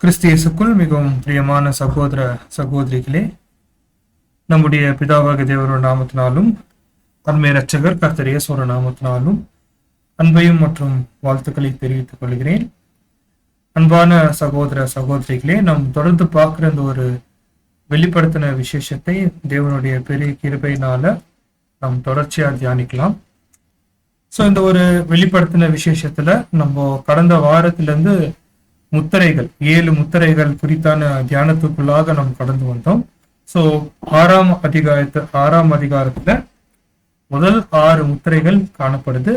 கிறிஸ்தியேசுக்குள் மிகவும் பிரியமான சகோதர சகோதரிகளே, நம்முடைய பிதாவாக தேவரோட நாமத்தினாலும் அன்மை இரட்சகர் கர்த்தர் இயேசுவோட நாமத்தினாலும் அன்பையும் மற்றும் வாழ்த்துக்களை தெரிவித்துக் கொள்கிறேன். அன்பான சகோதர சகோதரிகளே, நாம் தொடர்ந்து பார்க்கிற இந்த ஒரு வெளிப்படுத்தின விசேஷத்தை தேவனுடைய பெரிய கிருபையினால நாம் தொடர்ச்சியா தியானிக்கலாம். ஸோ இந்த ஒரு வெளிப்படுத்தின விசேஷத்துல நம்ம கடந்த வாரத்திலிருந்து முத்திரைகள் 7 முத்திரைகள் குறித்தான தியானத்துக்குள்ளாக நாம் கடந்து வந்தோம். ஸோ ஆறாம் அதிகாரத்துல முதல் 6 முத்திரைகள் காணப்படுது.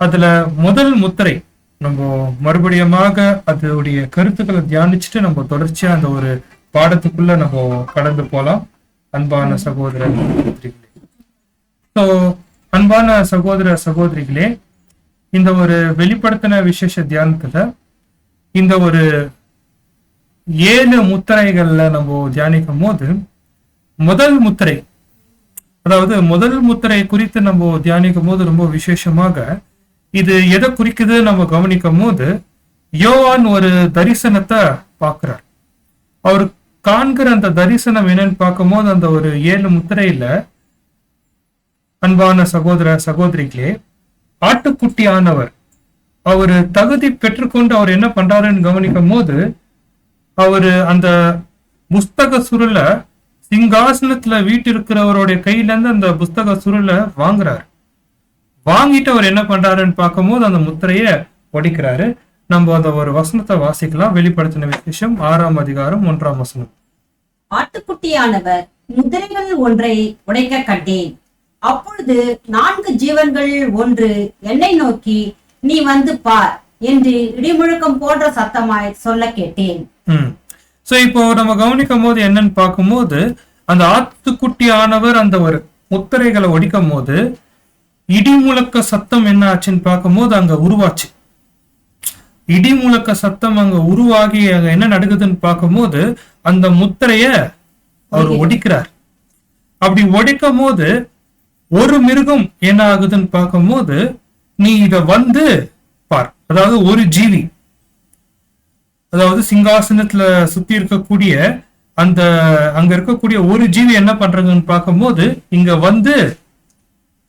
அதுல முதல் முத்திரை நம்ம மறுபடியுமாக அதோடைய கருத்துக்களை தியானிச்சுட்டு நம்ம தொடர்ச்சியா அந்த ஒரு பாடத்துக்குள்ள நம்ம கடந்து போலாம். அன்பான சகோதர சகோதரிகளே, ஸோ அன்பான சகோதர சகோதரிகளே, இந்த ஒரு வெளிப்படுத்தின விசேஷ தியானத்துல இந்த ஒரு 7 முத்திரைகள்ல நம்ம தியானிக்கும் போது முதல் முத்திரை, அதாவது முதல் முத்திரை குறித்து நம்ம தியானிக்கும் போது ரொம்ப விசேஷமாக இது எதை குறிக்குது நம்ம கவனிக்கும் போது யோவான் ஒரு தரிசனத்தை பார்க்கிறார். அவர் காண்கிற அந்த தரிசனம் என்னன்னு பார்க்கும் போது அந்த ஒரு 7 முத்திரையில அன்பான சகோதர சகோதரிகளே, ஆட்டுக்குட்டியானவர் அவரு தகுதி பெற்றுக்கொண்டு அவர் என்ன பண்றாருன்னு கவனிக்கும் போது அவரு அந்த புஸ்தக சுருள சிங்காசனத்துல வீட்டிருக்கிறவருடைய கையில இருந்து அந்த புஸ்தக சுருள வாங்குறாரு. வாங்கிட்டு அவர் என்ன பண்றாருன்னு பார்க்கும் போது அந்த முத்திரைய உடைக்கிறாரு. நம்ம அந்த ஒரு வசனத்தை வாசிக்கலாம். வெளிப்படுத்தின விசேஷம் 6ஆம் அதிகாரம் 1ஆம் வசனம். ஆட்டுக்குட்டியானவர் முத்திரைகள் ஒன்றை உடைக்க கண்டேன். அப்பொழுது 4 ஜீவன்கள் ஒன்று என்னை நோக்கி, நீ வந்து பார் என்று இடிமுழக்கம் போன்ற சத்தமாய் சொல்ல கேட்டேன். சோ இப்போ நம்ம கவனிக்கும் போது என்னன்னு பார்க்கும்போது அந்த ஆட்டுக்குட்டி ஆனவர் அந்த ஒரு முத்திரைகளை ஒடிக்கும் போது இடிமுழக்க சத்தம் என்ன ஆச்சுன்னு பார்க்கும்போது அங்க உருவாச்சு. இடிமுழக்க சத்தம் அங்க உருவாகி அங்க என்ன நடக்குதுன்னு பார்க்கும்போது அந்த முத்திரைய அவர் ஒடிக்கிறார். அப்படி ஒடிக்கும் போது ஒரு மிருகம் என்ன ஆகுதுன்னு பார்க்கும்போது, நீ இத வந்து பார், அதாவது ஒரு ஜீவி, அதாவது சிங்காசனத்துல சுத்தி இருக்கக்கூடிய அந்த அங்க இருக்கக்கூடிய ஒரு ஜீவி என்ன பண்றாங்கன்னு பார்க்கும்போது இங்க வந்து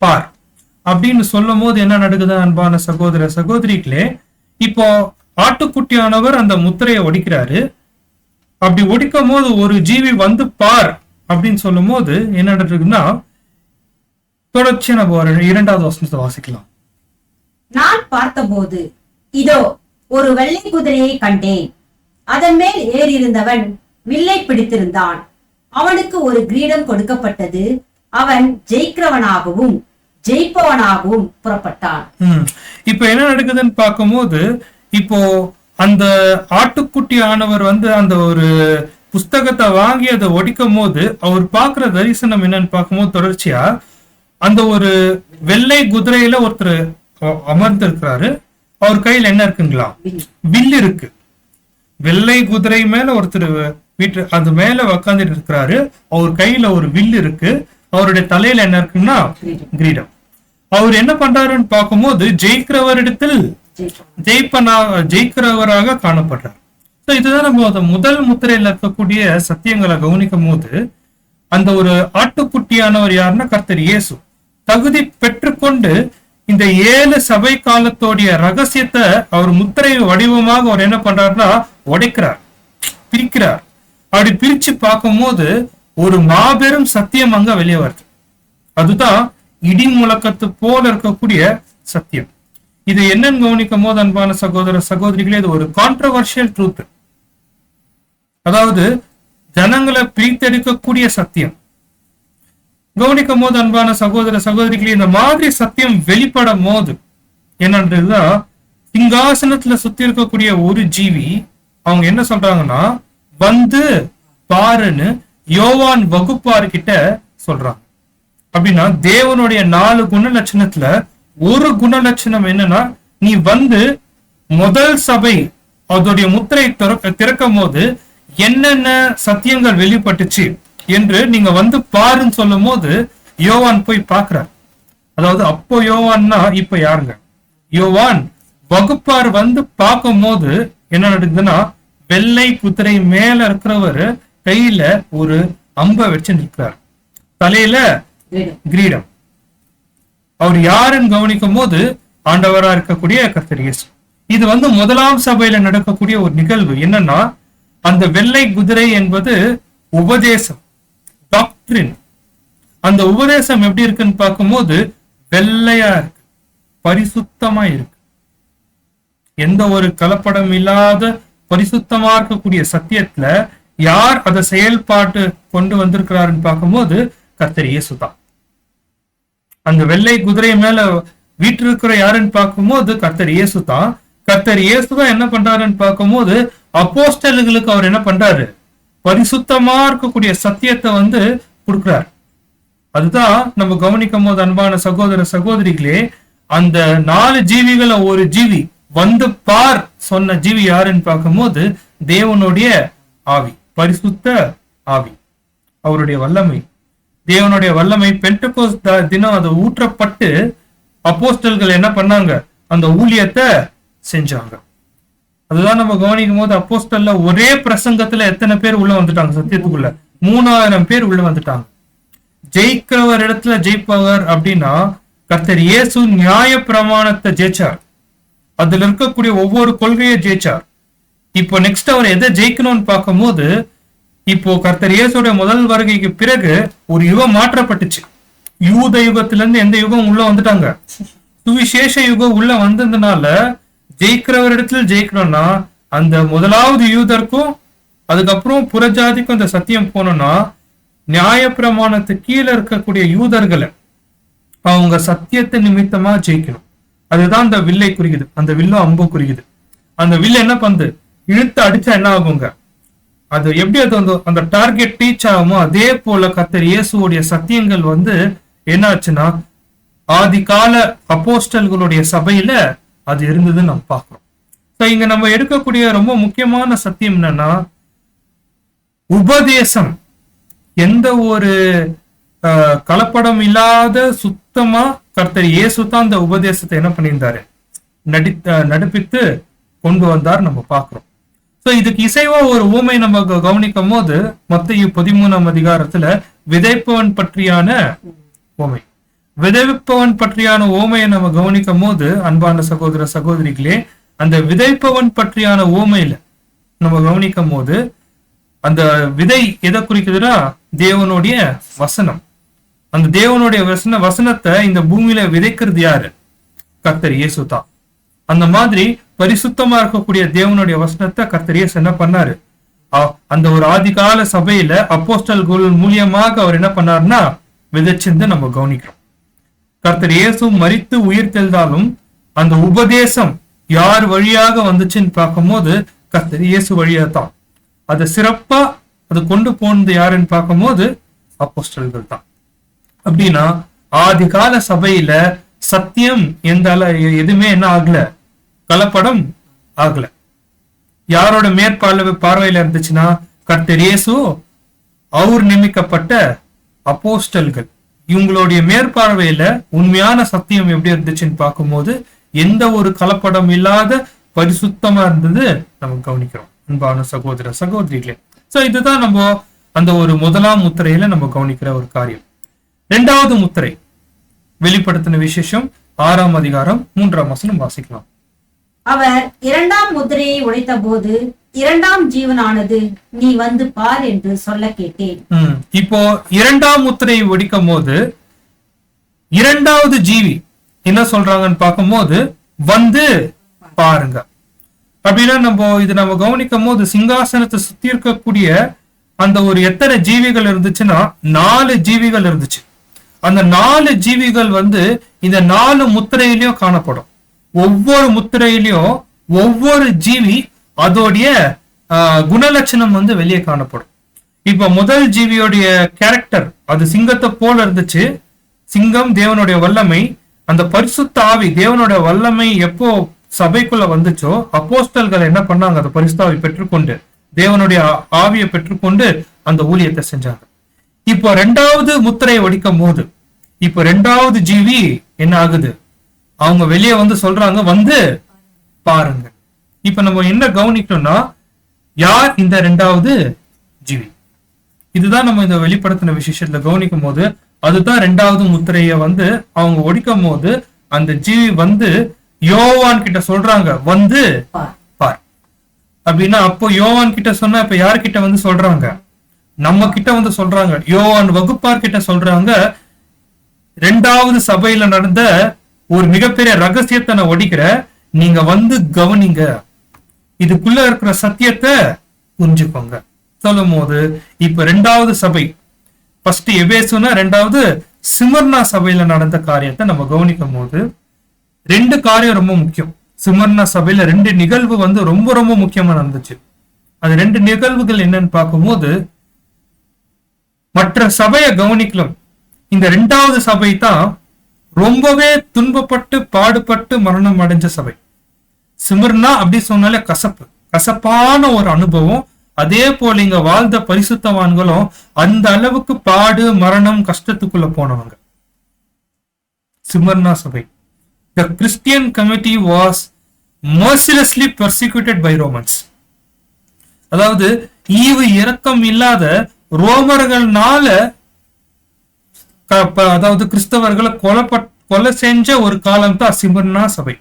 பார் அப்படின்னு சொல்லும் போது என்ன நடக்குது அன்பான சகோதர சகோதரிகளே, இப்போ ஆட்டுக்குட்டியானவர் அந்த முத்திரையை ஒடிக்கிறாரு. அப்படி ஒடிக்கும் போது ஒரு ஜீவி வந்து பார் அப்படின்னு சொல்லும் போது என்ன நடக்குதுன்னா தொடர்ச்சியா நம்ம 2வது வசனத்தை வாசிக்கலாம். நான் பார்த்தபோது இதோ ஒரு வெள்ளை குதிரையை கண்டேன். அதன் மேல் ஏறியிருந்தவன் வில்லை பிடித்திருந்தான். அவனுக்கு ஒரு கிரீடம் கொடுக்கப்பட்டது. அவன் ஜெயிக்கிறவனாகவும் ஜெயிப்பவனாகவும் புறப்பட்டான். இப்ப என்ன நடக்குதுன்னு பார்க்கும்போது இப்போ அந்த ஆட்டுக்குட்டி ஆனவர் வந்து அந்த ஒரு புஸ்தகத்தை வாங்கி அதை ஒடிக்கும் போது அவர் பார்க்கிற தரிசனம் என்னன்னு பார்க்கும்போது தொடர்ச்சியா அந்த ஒரு வெள்ளை குதிரையில ஒருத்தர் அமர்ந்து இருக்கிறாரு. அவர் கையில என்ன இருக்குங்களா? வில் இருக்கு. வெள்ளை குதிரை மேல ஒருத்தர் வீட்டு அது மேல உக்காந்துட்டு இருக்கிறாரு. அவர் கையில ஒரு வில் இருக்கு. அவருடைய தலையில என்ன இருக்குன்னா கிரீடம். அவர் என்ன பண்றாருன்னு பார்க்கும்போது ஜெயிக்கிறவரிடத்தில் ஜெயிக்கிறவராக காணப்படுறார். இதுதான் நம்ம முதல் முத்திரையில இருக்கக்கூடிய சத்தியங்களை கவனிக்கும் போது அந்த ஒரு ஆட்டுக்குட்டியானவர் யாருன்னா கர்த்தர் இயேசு தகுதி பெற்றுக்கொண்டு இந்த 7 சபை காலத்தோடைய ரகசியத்தை அவர் முத்திரை வடிவமாக அவர் என்ன பண்றாருன்னா உடைக்கிறார், பிரிக்கிறார். அப்படி பிரிச்சு பார்க்கும் போது ஒரு மாபெரும் சத்தியம் அங்க வெளியே வருது. அதுதான் இடி முழக்கத்து போல இருக்கக்கூடிய சத்தியம். இது என்னன்னு கவனிக்கும் போது அன்பான சகோதர சகோதரிகளே, இது ஒரு கான்ட்ரவர்ஷியல் ட்ரூத், அதாவது ஜனங்களை பிரித்தெடுக்கக்கூடிய சத்தியம். கவனிக்கும் போது அன்பான சகோதர சகோதரிகளே, இந்த மாதிரி சத்தியம் வெளிப்படும் போது என்னன்றதுதான் சிங்காசனத்துல சுத்தி இருக்கக்கூடிய ஒரு ஜீவி அவங்க என்ன சொல்றாங்கன்னா வந்து பாருன்னு யோவான் வகுப்பார்கிட்ட சொல்றாங்க. அப்படின்னா தேவனுடைய 4 குணலட்சணத்துல ஒரு குணலட்சணம் என்னன்னா, நீ வந்து முதல் சபை அதோடைய முத்திரை திறக்கும் போது என்னென்ன சத்தியங்கள் வெளிப்பட்டுச்சு என்று நீங்க வந்து பாருன்னு சொல்லும் போது யோவான் போய் பார்க்கிறார். அதாவது அப்போ யோவான்னா இப்ப யாருங்க? யோவான் வகுப்பார் வந்து பார்க்கும் போது என்ன நடக்குதுன்னா வெள்ளை குதிரை மேல இருக்கிறவர் கையில ஒரு அம்பை வச்சு நிற்கிறார், தலையில கிரீடம். அவர் யாருன்னு கவனிக்கும் போது ஆண்டவரா இருக்கக்கூடிய கர்த்தர் இயேசு. இது முதலாம் சபையில நடக்கக்கூடிய ஒரு நிகழ்வு. என்னன்னா, அந்த வெள்ளை குதிரை என்பது உபதேசம், டாக்டரின். அந்த உபதேசம் எப்படி இருக்குன்னு பார்க்கும்போது வெள்ளையா இருக்கு, பரிசுத்தமா இருக்கு. எந்த ஒரு கலப்படம் இல்லாத பரிசுத்தமா இருக்கக்கூடிய சத்தியத்துல யார் அதை செயல்பாட்டு கொண்டு வந்திருக்கிறாருன்னு பார்க்கும்போது கர்த்தர் இயேசு தான். அந்த வெள்ளை குதிரை மேல வீற்றிருக்கிற யாருன்னு பார்க்கும்போது கர்த்தர் இயேசு தான். கர்த்தர் இயேசு தான் என்ன பண்றாருன்னு பார்க்கும்போது அப்போஸ்தலர்களுக்கு அவர் என்ன பண்றாரு, பரிசுத்தமா இருக்கக்கூடிய சத்தியத்தை கொடுக்கிறார். அதுதான் நம்ம கவனிக்கும் போது அன்பான சகோதர சகோதரிகளே, அந்த 4 ஜீவிகளை ஒரு ஜீவி பார் சொன்ன ஜீவி யாருன்னு பார்க்கும்போது தேவனுடைய ஆவி, பரிசுத்த ஆவி, அவருடைய வல்லமை, தேவனுடைய வல்லமை. பெண்டெகோஸ்து தினம் அது ஊற்றப்பட்டு அப்போஸ்தலர்கள் என்ன பண்ணாங்க, அந்த ஊழியத்தை செஞ்சாங்க. அதுதான் நம்ம கவனிக்கும் போது அப்போஸ்தலர்ல ஒரே பிரசங்கத்துல எத்தனை பேர் உள்ள வந்துட்டாங்க, சத்தியத்துக்குள்ள 3000 பேர் உள்ள வந்துட்டாங்க. ஜெயிக்கிறவர் இடத்துல ஜெயிப்பவர் அப்படின்னா கர்த்தர் இயேசு நியாய பிரமாணத்தை ஜெயிச்சார், அதுல இருக்கக்கூடிய ஒவ்வொரு கொள்கையை ஜெயிச்சார். இப்போ நெக்ஸ்ட் அவர் எதை ஜெயிக்கணும்னு பார்க்கும்போது, இப்போ கர்த்தர் இயேசுடைய முதல் வருகைக்கு பிறகு ஒரு யுகம் மாற்றப்பட்டுச்சு. யூத யுகத்துல இருந்து எந்த யுகம் உள்ள வந்துட்டாங்க, சுவிசேஷ யுகம் உள்ள வந்ததுனால ஜெயிக்கிறவர் இடத்துல ஜெயிக்கணும்னா அந்த முதலாவது யூதருக்கும் அதுக்கப்புறம் புறஜாதிக்கும் அந்த சத்தியம் போனோம்னா நியாய பிரமாணத்துக்கு கீழே இருக்கக்கூடிய யூதர்களை அவங்க சத்தியத்தை நிமித்தமா ஜெயிக்கணும். அதுதான் அந்த வில்லை குறிக்குது, அந்த வில்லும் அம்பு குறிக்குது. அந்த வில்ல என்ன பண்ணுது, இழுத்து அடிச்சா என்ன ஆகுங்க, அது எப்படி அது அந்த டார்கெட் ரீச் ஆகுமோ அதே போல கர்த்தர் இயேசுடைய சத்தியங்கள் என்ன ஆச்சுன்னா ஆதி கால அப்போஸ்தலர்களுடைய சபையில அது இருந்ததுன்னு நம்ம பார்க்கிறோம். இங்க நம்ம எடுக்கக்கூடிய ரொம்ப முக்கியமான சத்தியம் என்னன்னா, உபதேசம் எந்த ஒரு கலப்படம் இல்லாத சுத்தமா கர்த்தர் இயேசு தான் அந்த உபதேசத்தை என்ன பண்ணியிருந்தாரு, நடிப்பித்து கொண்டு வந்தார் நம்ம பார்க்கிறோம். இதுக்கு இசைவா ஒரு ஊமை நம்ம கவனிக்கும் போது மத்தேயு 13ஆம் அதிகாரத்துல விதைப்பவன் பற்றியான ஊமை, விதைப்பவன் பற்றியான ஊமையை நம்ம கவனிக்கும் போது அன்பான சகோதர சகோதரிகளே, அந்த விதைப்பவன் பற்றியான ஊமையில நம்ம கவனிக்கும் போது அந்த விதை எதை குறிக்குதுன்னா தேவனுடைய வசனம். அந்த தேவனுடைய வசனத்தை இந்த பூமியில விதைக்கிறது யாரு, கர்த்தர் இயேசு தான். அந்த மாதிரி பரிசுத்தமா இருக்கக்கூடிய தேவனுடைய வசனத்தை கர்த்தர் இயேசு என்ன பண்ணாரு, அந்த ஒரு ஆதிகால சபையில அப்போஸ்தலர்கள் மூலியமாக அவர் என்ன பண்ணாருன்னா விதைச்சிருந்து நம்ம கவனிக்கிறோம். கர்த்தர் இயேசு மரித்து உயிர் தெழுந்தாலும் அந்த உபதேசம் யார் வழியாக வந்துச்சுன்னு பார்க்கும்போது கர்த்தர் இயேசு வழியா தான். அது சிறப்பா அது கொண்டு போனது யாருன்னு பார்க்கும்போது அப்போஸ்தலர்கள் தான். அப்படின்னா ஆதி கால சபையில சத்தியம் எதுவுமே என்ன ஆகல, கலப்படம் ஆகல. யாரோட பார்வையில இருந்துச்சுன்னா கர்த்தர் இயேசு, அவர் நியமிக்கப்பட்ட அப்போஸ்தலர்கள், இவங்களுடைய மேற்பார்வையில உண்மையான சத்தியம் எப்படி இருந்துச்சுன்னு பார்க்கும்போது எந்த ஒரு கலப்படம் இல்லாத பரிசுத்தமா இருந்தது நம்ம கவனிக்கிறோம் அன்பான சகோதர சகோதரிகளே. இதுதான் நம்ம அந்த ஒரு முதலாம் முத்திரையில நம்ம கவனிக்கிற ஒரு காரியம். 2வது முத்திரை வெளிப்படுத்தின விசேஷம் 6ஆம் அதிகாரம் 3ஆம் வசனம் வாசிக்கலாம். அவர் 2ஆம் முத்திரையை உடைத்த போது 2ஆம் ஜீவனானது நீ பார் என்று சொல்ல கேட்டேன். இப்போ 2ஆம் முத்திரையை ஒடிக்கும் போது 2வது ஜீவி என்ன சொல்றாங்கன்னு பார்க்கும்போது பாருங்க. அப்படின்னா நம்ம கவனிக்கும் போது சிங்காசனத்தை சுத்தி இருக்கக்கூடிய அந்த ஒரு எத்தனை ஜீவிகள் இருந்துச்சுன்னா 4 ஜீவிகள் இருந்துச்சு. அந்த 4 ஜீவிகள் இந்த 4 முத்திரையிலையும் காணப்படும். ஒவ்வொரு முத்திரையிலையும் ஒவ்வொரு ஜீவி அதோடைய குணலட்சணம் வெளியே காணப்படும். இப்ப முதல் ஜீவியோடைய கேரக்டர் அது சிங்கத்தை போல இருந்துச்சு. சிங்கம் தேவனுடைய வல்லமை, அந்த பரிசுத்த ஆவி தேவனுடைய வல்லமை எப்போ சபைக்குள்ள வந்துச்சோ அப்போஸ்தலர்கள் என்ன பண்ணாங்க, அந்த பரிசுத்த ஆவி பெற்றுக்கொண்டு தேவனுடைய ஆவியை பெற்றுக்கொண்டு அந்த ஊழியத்தை செஞ்சாங்க. இப்போ 2வது முத்திரையை ஒடிக்கும் போது இப்போ 2வது ஜீவி என்ன ஆகுது, அவங்க வெளியே சொல்றாங்க பாருங்க. இப்ப நம்ம என்ன கவனிக்கணும்னா யார் இந்த இரண்டாவது ஜீவி? இதுதான் நம்ம இந்த வெளிப்படுத்தின விசேஷத்துல கவனிக்கும் போது, அதுதான் இரண்டாவது முத்திரைய வந்து அவங்க ஒடிக்கும் போது அந்த ஜீவி வந்து யோவான் கிட்ட சொல்றாங்க, வந்து பார் அப்படின்னா. அப்போ யோவான் கிட்ட சொன்னா இப்ப யார்கிட்ட வந்து சொல்றாங்க? நம்ம கிட்ட வந்து சொல்றாங்க. யோவான் வகுப்பார் கிட்ட சொல்றாங்க, இரண்டாவது சபையில நடந்த ஒரு மிகப்பெரிய ரகசியத்தை நான் ஒடிக்கிற, நீங்க வந்து கவனிங்க, இதுக்குள்ள இருக்கிற சத்தியத்தை புரிஞ்சுக்கோங்க சொல்லும் போது, இப்ப இரண்டாவது சபை, ஃபர்ஸ்ட் எபேசுனா இரண்டாவது சிமர்னா சபையில நடந்த காரியத்தை நம்ம கவனிக்கும் போது, ரெண்டு காரியம் ரொம்ப முக்கியம். சிமர்னா சபையில ரெண்டு நிகழ்வு வந்து ரொம்ப ரொம்ப முக்கியமா நடந்துச்சு. அது ரெண்டு நிகழ்வுகள் என்னன்னு பார்க்கும்போது, மற்ற சபையை கவனிக்கலாம், இந்த இரண்டாவது சபை தான் ரொம்பவே துன்பப்பட்டு பாடுபட்டு மரணம் அடைஞ்ச சபை. சிமர்னா அப்படி சொன்னாலே கசப்பான ஒரு அனுபவம். அதே போல இங்க வாழ்ந்த பரிசுத்தவான்களும் அந்த அளவுக்கு பாடு மரணம் கஷ்டத்துக்குள்ள போனவங்க. சிமர்னா சபை, the Christian community was mercilessly persecuted by Romans. அதாவது ஈவு இரக்கம் இல்லாத ரோமர்கள்னால அதாவது கிறிஸ்தவர்களை கொலை செஞ்ச ஒரு காலம் தான் சிமர்னா சபை.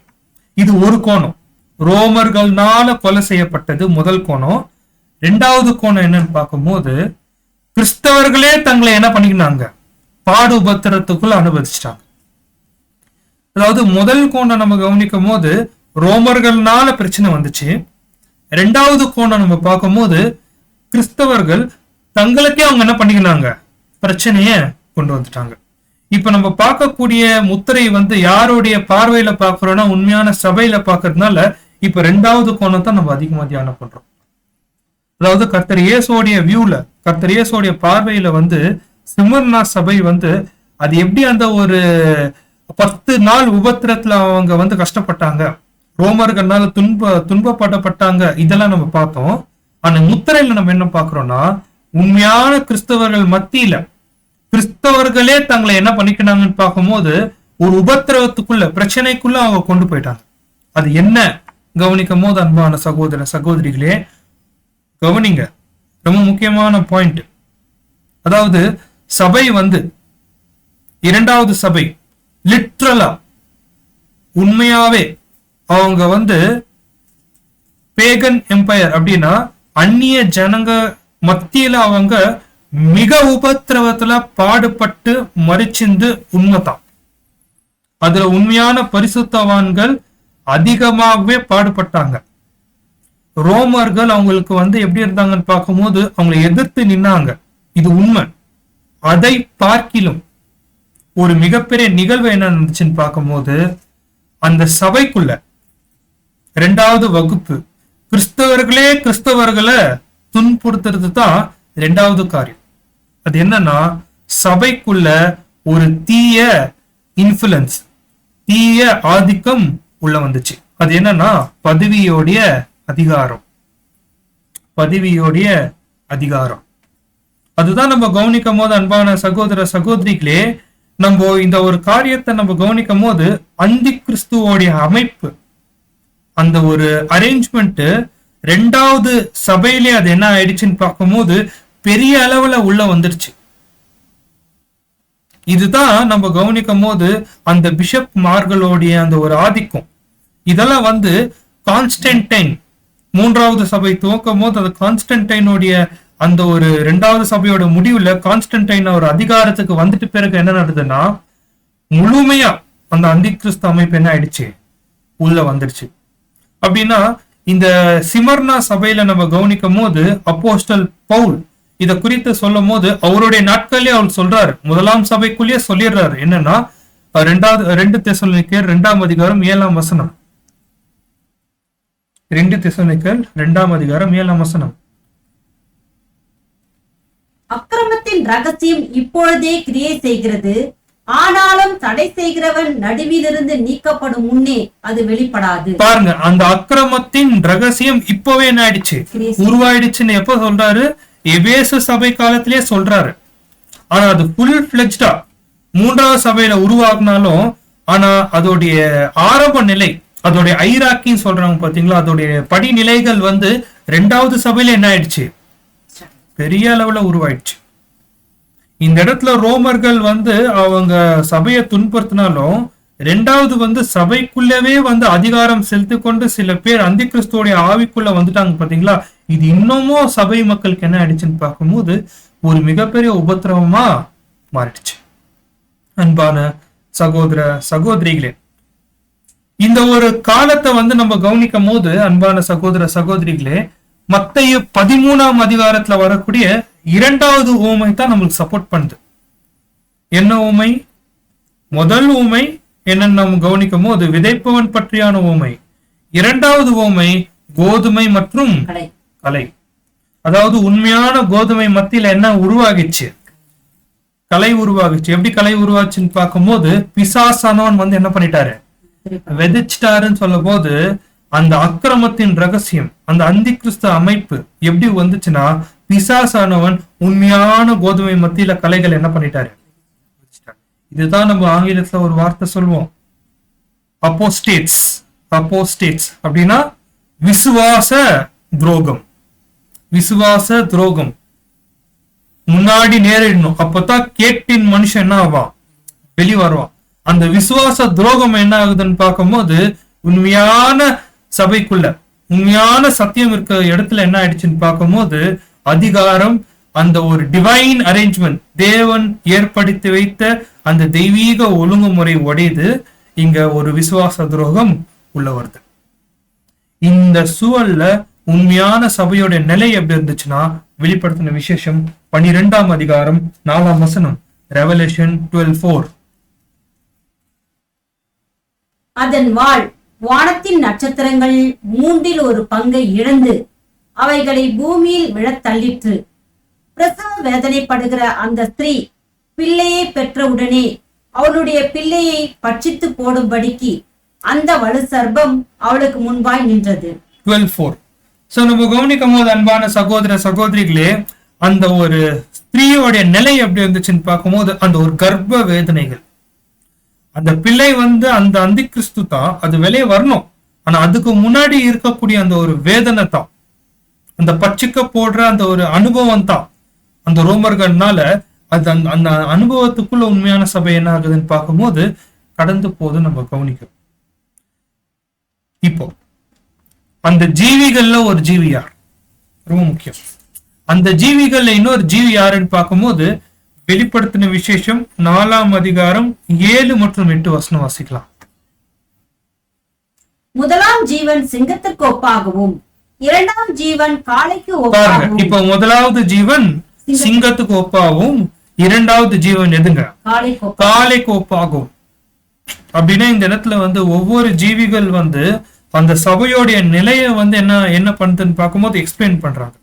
இது ஒரு கோணம், ரோமர்கள்னால கொலை செய்யப்பட்டது முதல் கோணம். இரண்டாவது கோணம் என்னன்னு பார்க்கும்போது, கிறிஸ்தவர்களே தங்களை என்ன பண்ணிக்கினாங்க, பாடு உபத்திரத்துக்குள்ள அனுமதிச்சிட்டாங்க. அதாவது முதல் கோணம் நம்ம கவனிக்கும் போது ரோமர்கள்னால பிரச்சனை வந்துச்சு. இரண்டாவது கோணம் நம்ம பார்க்கும்போது கிறிஸ்தவர்கள் தங்களுக்கே அவங்க என்ன பண்ணிக்கினாங்க, பிரச்சனைய கொண்டு வந்துட்டாங்க. இப்ப நம்ம பார்க்கக்கூடிய முத்திரை வந்து யாருடைய பார்வையில பாக்குறோம்னா உண்மையான சபையில பாக்குறதுனால இப்ப இரண்டாவது கோணத்தை நம்ம அதிகமா தியானம் பண்றோம். அதாவது கர்த்தர் இயேசுவோடைய வியூல, கர்த்தர் இயேசுவோடைய பார்வையில வந்து சிமர்னா சபை வந்து அது எப்படி அந்த ஒரு 10 நாள் உபத்திரத்துல அவங்க வந்து கஷ்டப்பட்டாங்க, ரோமர்கள்னால துன்பப்படப்பட்டாங்க, இதெல்லாம் நம்ம பார்த்தோம். ஆனா முத்திரையில நம்ம என்ன பாக்குறோம்னா, உண்மையான கிறிஸ்தவர்கள் மத்தியில கிறிஸ்தவர்களே தங்களை என்ன பண்ணிக்கினாங்கன்னு பார்க்கும்போது ஒரு உபத்திரவத்துக்குள்ள பிரச்சனைக்குள்ள அவங்க கொண்டு போயிட்டாங்க. அது என்ன கவனிக்கும் போது அன்பான சகோதர சகோதரிகளே கவனிங்க, ரொம்ப முக்கியமான பாயிண்ட். அதாவது சபை வந்து இரண்டாவது சபை லிட்ரலா உண்மையாவே அவங்க வந்து பேகன் எம்பையர் அப்படின்னா அந்நிய ஜனங்க மத்தியில அவங்க மிக உபத்திரவத்துல பாடுபட்டு மறிச்சிருந்து உண்மைதான். அதுல உண்மையான பரிசுத்தவான்கள் அதிகமாகவே பாடுபட்டாங்க. ரோமர்கள் அவங்களுக்கு வந்து எப்படி இருந்தாங்கன்னு பார்க்கும்போது அவங்களை எதிர்த்து நின்னாங்க, இது உண்மை. அதை பார்க்கிலும் ஒரு மிகப்பெரிய நிகழ்வு என்ன நடந்துச்சுன்னு பார்க்கும்போது, அந்த சபைக்குள்ள இரண்டாவது வகுப்பு கிறிஸ்தவர்களே கிறிஸ்தவர்களை துன்புறுத்துறது தான் இரண்டாவது காரியம். அது என்னன்னா, சபைக்குள்ள ஒரு தீய இன்ஃபுளுன்ஸ், தீய ஆதிக்கம் உள்ள வந்துச்சு. அது என்னன்னா பதவியோடைய அதிகாரம், பதவியோடைய அதிகாரம். அதுதான் நம்ம கவனிக்கும் போது அன்பான சகோதர சகோதரிகளே, நம்ம இந்த ஒரு காரியத்தை நம்ம கவனிக்கும் போது அந்தி கிறிஸ்துவோடைய அமைப்பு, அந்த ஒரு அரேஞ்ச்மெண்ட் ரெண்டாவது சபையிலே அது என்ன ஆயிடுச்சுன்னு பார்க்கும்போது பெரிய அளவுல உள்ள வந்துருச்சு. இதுதான் நம்ம கவனிக்கும் போது அந்த பிஷப் மார்களுடைய அந்த ஒரு ஆதிக்கம், இதெல்லாம் வந்து கான்ஸ்டன்டைன் மூன்றாவது சபை துவக்கும் போது அது கான்ஸ்டன்டைனுடைய அந்த ஒரு இரண்டாவது சபையோட முடிவுல கான்ஸ்டன்டைன் ஒரு அதிகாரத்துக்கு வந்துட்டு பிறகு என்ன நடக்குதுன்னா முழுமையா அந்த அந்தி கிறிஸ்து அமைப்பு என்ன ஆயிடுச்சு, உள்ள வந்துடுச்சு. அப்படின்னா இந்த சிமர்னா சபையில நம்ம கவனிக்கும் போது அப்போஸ்தலன் பவுல் இத குறித்து சொல்லும் போது அவருடைய நாட்களே அவர் சொல்றாரு, முதலாம் சபைக்குள்ளேயே சொல்லிடுறாரு. என்னன்னா 2 தெசலோனிக்கேயர் 2ஆம் அதிகாரம் 7ஆம் வசனம், 2 தெசலோனிக்கேயர் 2ஆம் அதிகாரம் 7ஆம் வசனம். அக்கிரமத்தின் ரகசியம் இப்பொழுதே கிரியை செய்கிறது, ஆனாலும் தடை செய்கிறவன் நடுவிலிருந்து நீக்கப்படும் முன்னே அது வெளிப்படாது. பாருங்க, அந்த அக்கிரமத்தின் ரகசியம் இப்பவே என்ன ஆயிடுச்சு, உருவாயிடுச்சுன்னு எப்ப சொல்றாரு, எபேசு சபை காலத்திலே சொல்றாரு. ஆனா அது ஃபுல் பிளெஜ்டா மூன்றாவது சபையில உருவாக்குனாலும், ஆனா அதோடைய ஆரம்ப நிலை, அதோடைய ஐராக்கின்னு சொல்றாங்க பாத்தீங்களா, அதோடைய படிநிலைகள் வந்து 2வது சபையில என்ன ஆயிடுச்சு, பெரிய அளவுல உருவாயிடுச்சு. இந்த இடத்துல ரோமர்கள் வந்து அவங்க சபையை துன்புறுத்தினாலும் 2வது வந்து சபைக்குள்ளவே வந்து அதிகாரம் செலுத்தி கொண்டு சில பேர் அந்தி கிறிஸ்துவோடைய ஆவிக்குள்ள வந்துட்டாங்க பாத்தீங்களா. இது இன்னமும் சபை மக்களுக்கு என்ன ஆயிடுச்சுன்னு பார்க்கும்போது ஒரு மிகப்பெரிய உபத்திரவமா மாறிடுச்சு. அன்பான சகோதர சகோதரிகளே, இந்த ஒரு காலத்தை வந்து நம்ம கவனிக்கும் போது அன்பான சகோதர சகோதரிகளே, மத்தேயு 13ஆம் அதிகாரத்துல வரக்கூடிய 2வது ஊமை தான் நம்மளுக்கு சப்போர்ட் பண்ணுது. என்ன ஊமை? முதல் ஊமை என்னன்னு நம்ம கவனிக்கும் போது விதைப்பவன் பற்றியான ஊமை. 2வது ஊமை கோதுமை மற்றும் கலை. அதாவது உண்மையான கோதுமை மத்தியில என்ன உருவாகிச்சு, கலை உருவாகிச்சு. எப்படி கலை உருவாச்சுன்னு பார்க்கும்போது பிசாசானவன் வந்து என்ன பண்ணிட்டாரு, விதைச்சிட்டாருன்னு சொல்லும் போது அந்த அக்கிரமத்தின் ரகசியம், அந்த அந்தி கிறிஸ்து அமைப்பு எப்படி வந்துச்சுன்னா, பிசாசானவன் உண்மையான கோதுமை மத்தியில கலைகள் என்ன பண்ணிட்டாரு. இதுதான் நம்ம ஆங்கிலத்துல ஒரு வார்த்தை சொல்லுவோம், அப்போஸ்டேட்ஸ். அப்போஸ்டேட்ஸ் அப்படின்னா விசுவாச துரோகம். விசுவாச துரோகம் முன்னாடி நேரிடணும், அப்பதான் கேட்டின் மனுஷன் என்ன ஆவான், வெளி வருவான். அந்த விசுவாச துரோகம் என்ன ஆகுதுன்னு பார்க்கும்போது உண்மையான சபைக்குள்ள உண்மையான சத்தியம் இருக்க இடத்துல என்ன ஆயிடுச்சுன்னு பார்க்கும்போது அதிகாரம், அந்த ஒரு டிவைன் அரேஞ்ச்மெண்ட், தேவன் ஏற்படுத்தி வைத்த அந்த தெய்வீக ஒழுங்குமுறை உடையது. இங்க ஒரு விசுவாச துரோகம் உள்ள வருது. இந்த சூழல்ல உண்மையான சபையோட நிலை எப்படி இருந்துச்சுன்னா, வெளிப்படுத்தின விசேஷம் 12ஆம் அதிகாரம் 4ஆம் வசனம், ரெவலேஷன் 12:4. அதன் வாள் வானத்தின் நட்சத்திரங்கள் 3 ஒரு பங்கை இழந்து அவைகளை பூமியில் விழத் தள்ளிற்று. பிரசவ வேதனைப்படுகிற அந்த ஸ்திரீ பிள்ளையை பெற்றவுடனே அவளுடைய பிள்ளையை பட்சித்து போடும்படிக்கு அந்த வலு சர்ப்பம் அவளுக்கு முன்பாய் நின்றது. 12:4. சோ நம்ம கவனிக்கும் போது அன்பான சகோதர சகோதரிகளே, அந்த ஒரு ஸ்திரீயோடைய நிலை எப்படி இருந்துச்சுன்னு பார்க்கும்போது அந்த ஒரு கர்ப்ப வேதனைகள், அந்த பிள்ளை வந்து அந்த அந்தி கிறிஸ்து தான், அது வெளியே வரணும். ஆனா அதுக்கு முன்னாடி இருக்கக்கூடிய அந்த ஒரு வேதனை தான், அந்த பட்சிக்க போடுற அந்த ஒரு அனுபவம் தான் அந்த ரோமர்கள்னால. அது அந்த அனுபவத்துக்குள்ள உண்மையான சபை என்ன ஆகுதுன்னு பார்க்கும்போது கடந்து போது நம்ம கவனிக்கும். இப்போ அந்த ஜீவிகள்ல ஒரு ஜீவி யார், ரொம்ப முக்கியம். அந்த ஜீவிகள்ல இன்னொரு ஜீவி யாருன்னு பார்க்கும்போது வெளிப்படுத்தின விசேஷம் 4ஆம் அதிகாரம் 7 மற்றும் 8 வசனம் வாசிக்கலாம். முதலாம் ஜீவன் சிங்கத்திற்கு ஒப்பாகவும் 2ஆம் ஜீவன் காளைக்கு பாருங்க, ஒப்பாகவும். இப்ப முதலாவது ஜீவன் சிங்கத்துக்கு ஒப்பாகவும், 2வது ஜீவன் எதுங்க, காளைக்கு ஒப்பாகும். அப்படின்னா இந்த இடத்துல வந்து ஒவ்வொரு ஜீவிகள் வந்து அந்த சபையோடைய நிலையை வந்து என்ன பண்ணுதுன்னு பார்க்கும்போது எக்ஸ்பிளைன் பண்றாங்க.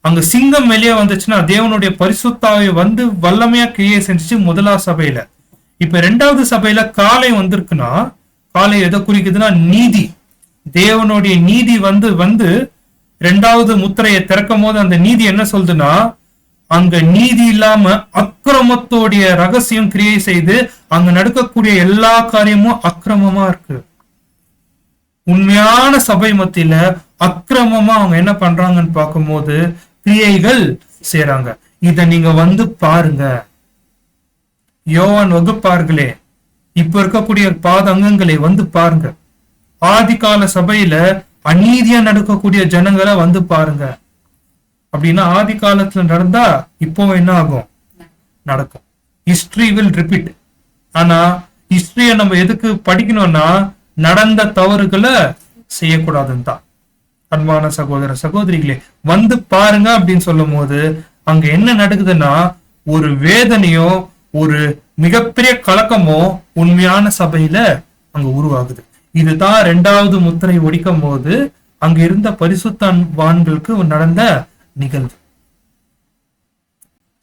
அங்க சிங்கம் வெளியே வந்துச்சுன்னா தேவனுடைய பரிசுத்தாவை வந்து வல்லமையா கிரியை செஞ்சுச்சு முதலாவது சபையில. இப்ப 2வது சபையில காளை வந்திருக்குன்னா, காளை எதை குறிக்குதுன்னா நீதி, தேவனுடைய நீதி வந்து 2வது முத்திரையை திறக்கும் போது அந்த நீதி என்ன சொல்லுதுன்னா, அங்க நீதி இல்லாம அக்கிரமத்தோடைய ரகசியம் கிரியை செய்து அங்க நடக்கக்கூடிய எல்லா காரியமும் அக்கிரமமா இருக்கு. உண்மையான சபை மத்தியில அக்கிரமமா அவங்க என்ன பண்றாங்கன்னு பார்க்கும்போது கிரியைகள் செய்றாங்க. இத நீங்க வந்து பாருங்க, யோவான் வகுப்பார்களே, இப்ப இருக்கக்கூடிய பாதங்கங்களை வந்து பாருங்க. ஆதி கால சபையில அநீதியா நடக்கக்கூடிய ஜனங்களை வந்து பாருங்க. அப்படின்னா ஆதி காலத்துல நடந்தா இப்போ என்ன ஆகும், நடக்கும். History will repeat. ஆனா ஹிஸ்டரிய நம்ம எதுக்கு படிக்கணும்னா, நடந்த தவறுகளை செய்யக்கூடாதுன்னு தான். அன்பான சகோதர சகோதரிகளே, வந்து பாருங்க அப்படின்னு சொல்லும் போது அங்க என்ன நடக்குதுன்னா, ஒரு வேதனையோ ஒரு மிகப்பெரிய கலக்கமோ உண்மையான சபையில அங்க உருவாகுது. இதுதான் 2வது முத்திரை ஒடிக்கும் போது அங்க இருந்த பரிசுத்தவான்களுக்கு நடந்த நிகழ்வு.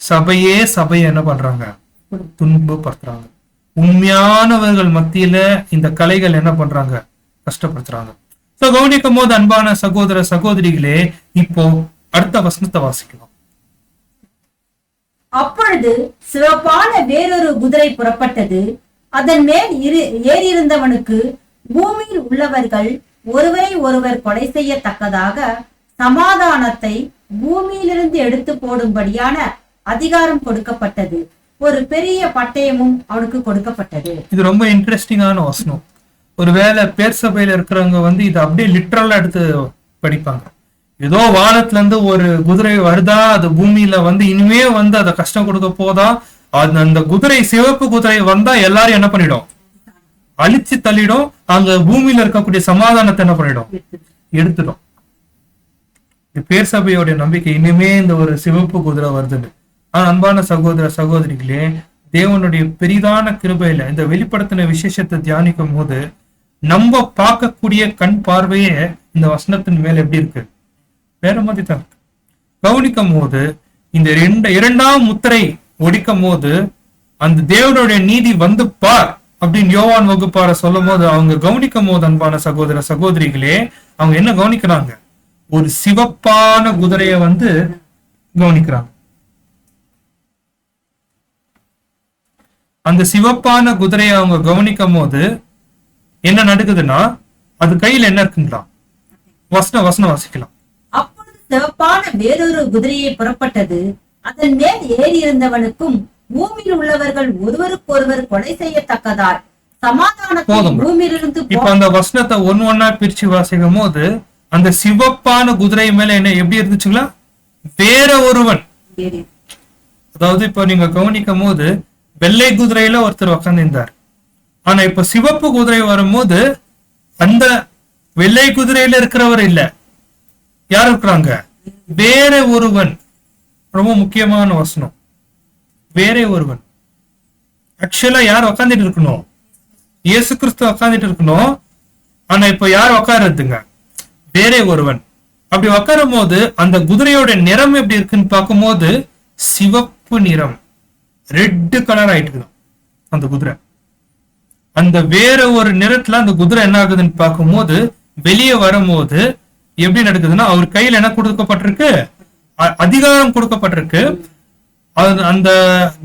சபையை என்ன பண்றாங்க, துன்பப்படுத்துறாங்க. உண்மையானவர்கள் மத்தியில இந்த கலைகள் என்ன பண்றாங்க, கஷ்டப்படுத்துறாங்க. கவனிக்கும் போது அன்பான சகோதர சகோதரிகளே, இப்போ அடுத்த வசனத்தை வாசிக்கலாம். அப்பொழுது சிவப்பான வேறொரு குதிரை புறப்பட்டது. அதன் மேல் ஏறியிருந்தவனுக்கு பூமியில் உள்ளவர்கள் ஒருவரை ஒருவர் கொலை செய்யத்தக்கதாக சமாதானத்தை பூமியிலிருந்து எடுத்து போடும்படியான அதிகாரம் கொடுக்கப்பட்டது. ஒரு பெரிய பட்டயமும் அவனுக்கு கொடுக்கப்பட்டது. இது ரொம்ப இன்ட்ரெஸ்டிங்கான வசனம். ஒருவேளை பேர் சபையில இருக்கிறவங்க வந்து இது அப்படியே லிட்டரலா எடுத்து படிப்பாங்க. ஏதோ வானத்துல இருந்து ஒரு குதிரை வருதா, அது பூமியில வந்து இனிமே வந்து அதை கஷ்டம் கொடுக்க போதா, அந்த குதிரை சிவப்பு குதிரை வந்தா எல்லாரும் என்ன பண்ணிடும், அழிச்சு தள்ளிடும். அங்க பூமியில இருக்கக்கூடிய சமாதானத்தை என்ன பண்ணிடும், எடுத்துடும். பேர் சபையோட நம்பிக்கை இனிமே இந்த ஒரு சிவப்பு குதிரை வருதுன்னு. ஆனா அன்பான சகோதர சகோதரிகளே, தேவனுடைய பெரிதான கிருபையில இந்த வெளிப்படுத்தின விசேஷத்தை தியானிக்கும் போது நம்ம பார்க்கக்கூடிய கண் பார்வையே இந்த வசனத்தின் மேல எப்படி இருக்கு, வேற மாதிரி தான் இருக்கு. கவனிக்கும் போது இந்த இரண்டாம் முத்திரை ஒடிக்கும் போது அந்த தேவனுடைய நீதி வந்து பார் அப்படின்னு யோவான் வகுப்பார சொல்லும் போது அவங்க கவனிக்கும் போது அன்பான சகோதர சகோதரிகளே, அவங்க என்ன கவனிக்கிறாங்க, ஒரு சிவப்பான குதிரைய வந்து கவனிக்கிறாங்க. அந்த சிவப்பான குதிரையை அவங்க கவனிக்கும் போது என்ன நடக்குதுன்னா, அது கையில என்ன இருக்குங்களா, வசனம் வாசிக்கலாம். அப்பொழுது சிவப்பான வேறொரு குதிரையை புறப்பட்டது. அதன் மேல் ஏறி இருந்தவனுக்கும் பூமியில் உள்ளவர்கள் ஒருவருக்கொருவர் கொலை செய்யத்தக்கதால் சமாதானத்தை பூமியிலிருந்து. இப்ப அந்த வசனத்தை ஒன்னா பிரிச்சு வாசிக்கும் போது அந்த சிவப்பான குதிரை மேல என்ன எப்படி இருந்துச்சுங்களா, வேற ஒருவன். அதாவது இப்ப நீங்க கவனிக்கும் போது வெள்ளை குதிரையில ஒருத்தர் உட்கார்ந்திருந்தார். ஆனா இப்ப சிவப்பு குதிரை வரும்போது அந்த வெள்ளை குதிரையில இருக்கிறவர் இல்ல, யார் இருக்கிறாங்க, வேற ஒருவன். ரொம்ப முக்கியமான வசனம், வேற ஒருவன். ஆக்சுவலா யார் உக்காந்துட்டு இருக்கணும், இயேசு கிறிஸ்து உக்காந்துட்டு இருக்கணும். ஆனா இப்ப யார் உக்காருதுங்க, வேற ஒருவன். அப்படி உக்காரும் போது அந்த குதிரையோட நிறம் எப்படி இருக்குன்னு பார்க்கும் போது சிவப்பு நிறம், ரெட் கலர் ஆயிட்டு அந்த குதிரை. அந்த வேற ஒரு நிறத்துல அந்த குதிரை என்ன ஆகுதுன்னு பார்க்கும் போது வெளியே வரும்போது எப்படி நடக்குதுன்னா, அவர் கையில என்ன கொடுக்கப்பட்டிருக்கு, அதிகாரம் கொடுக்கப்பட்டிருக்கு. அந்த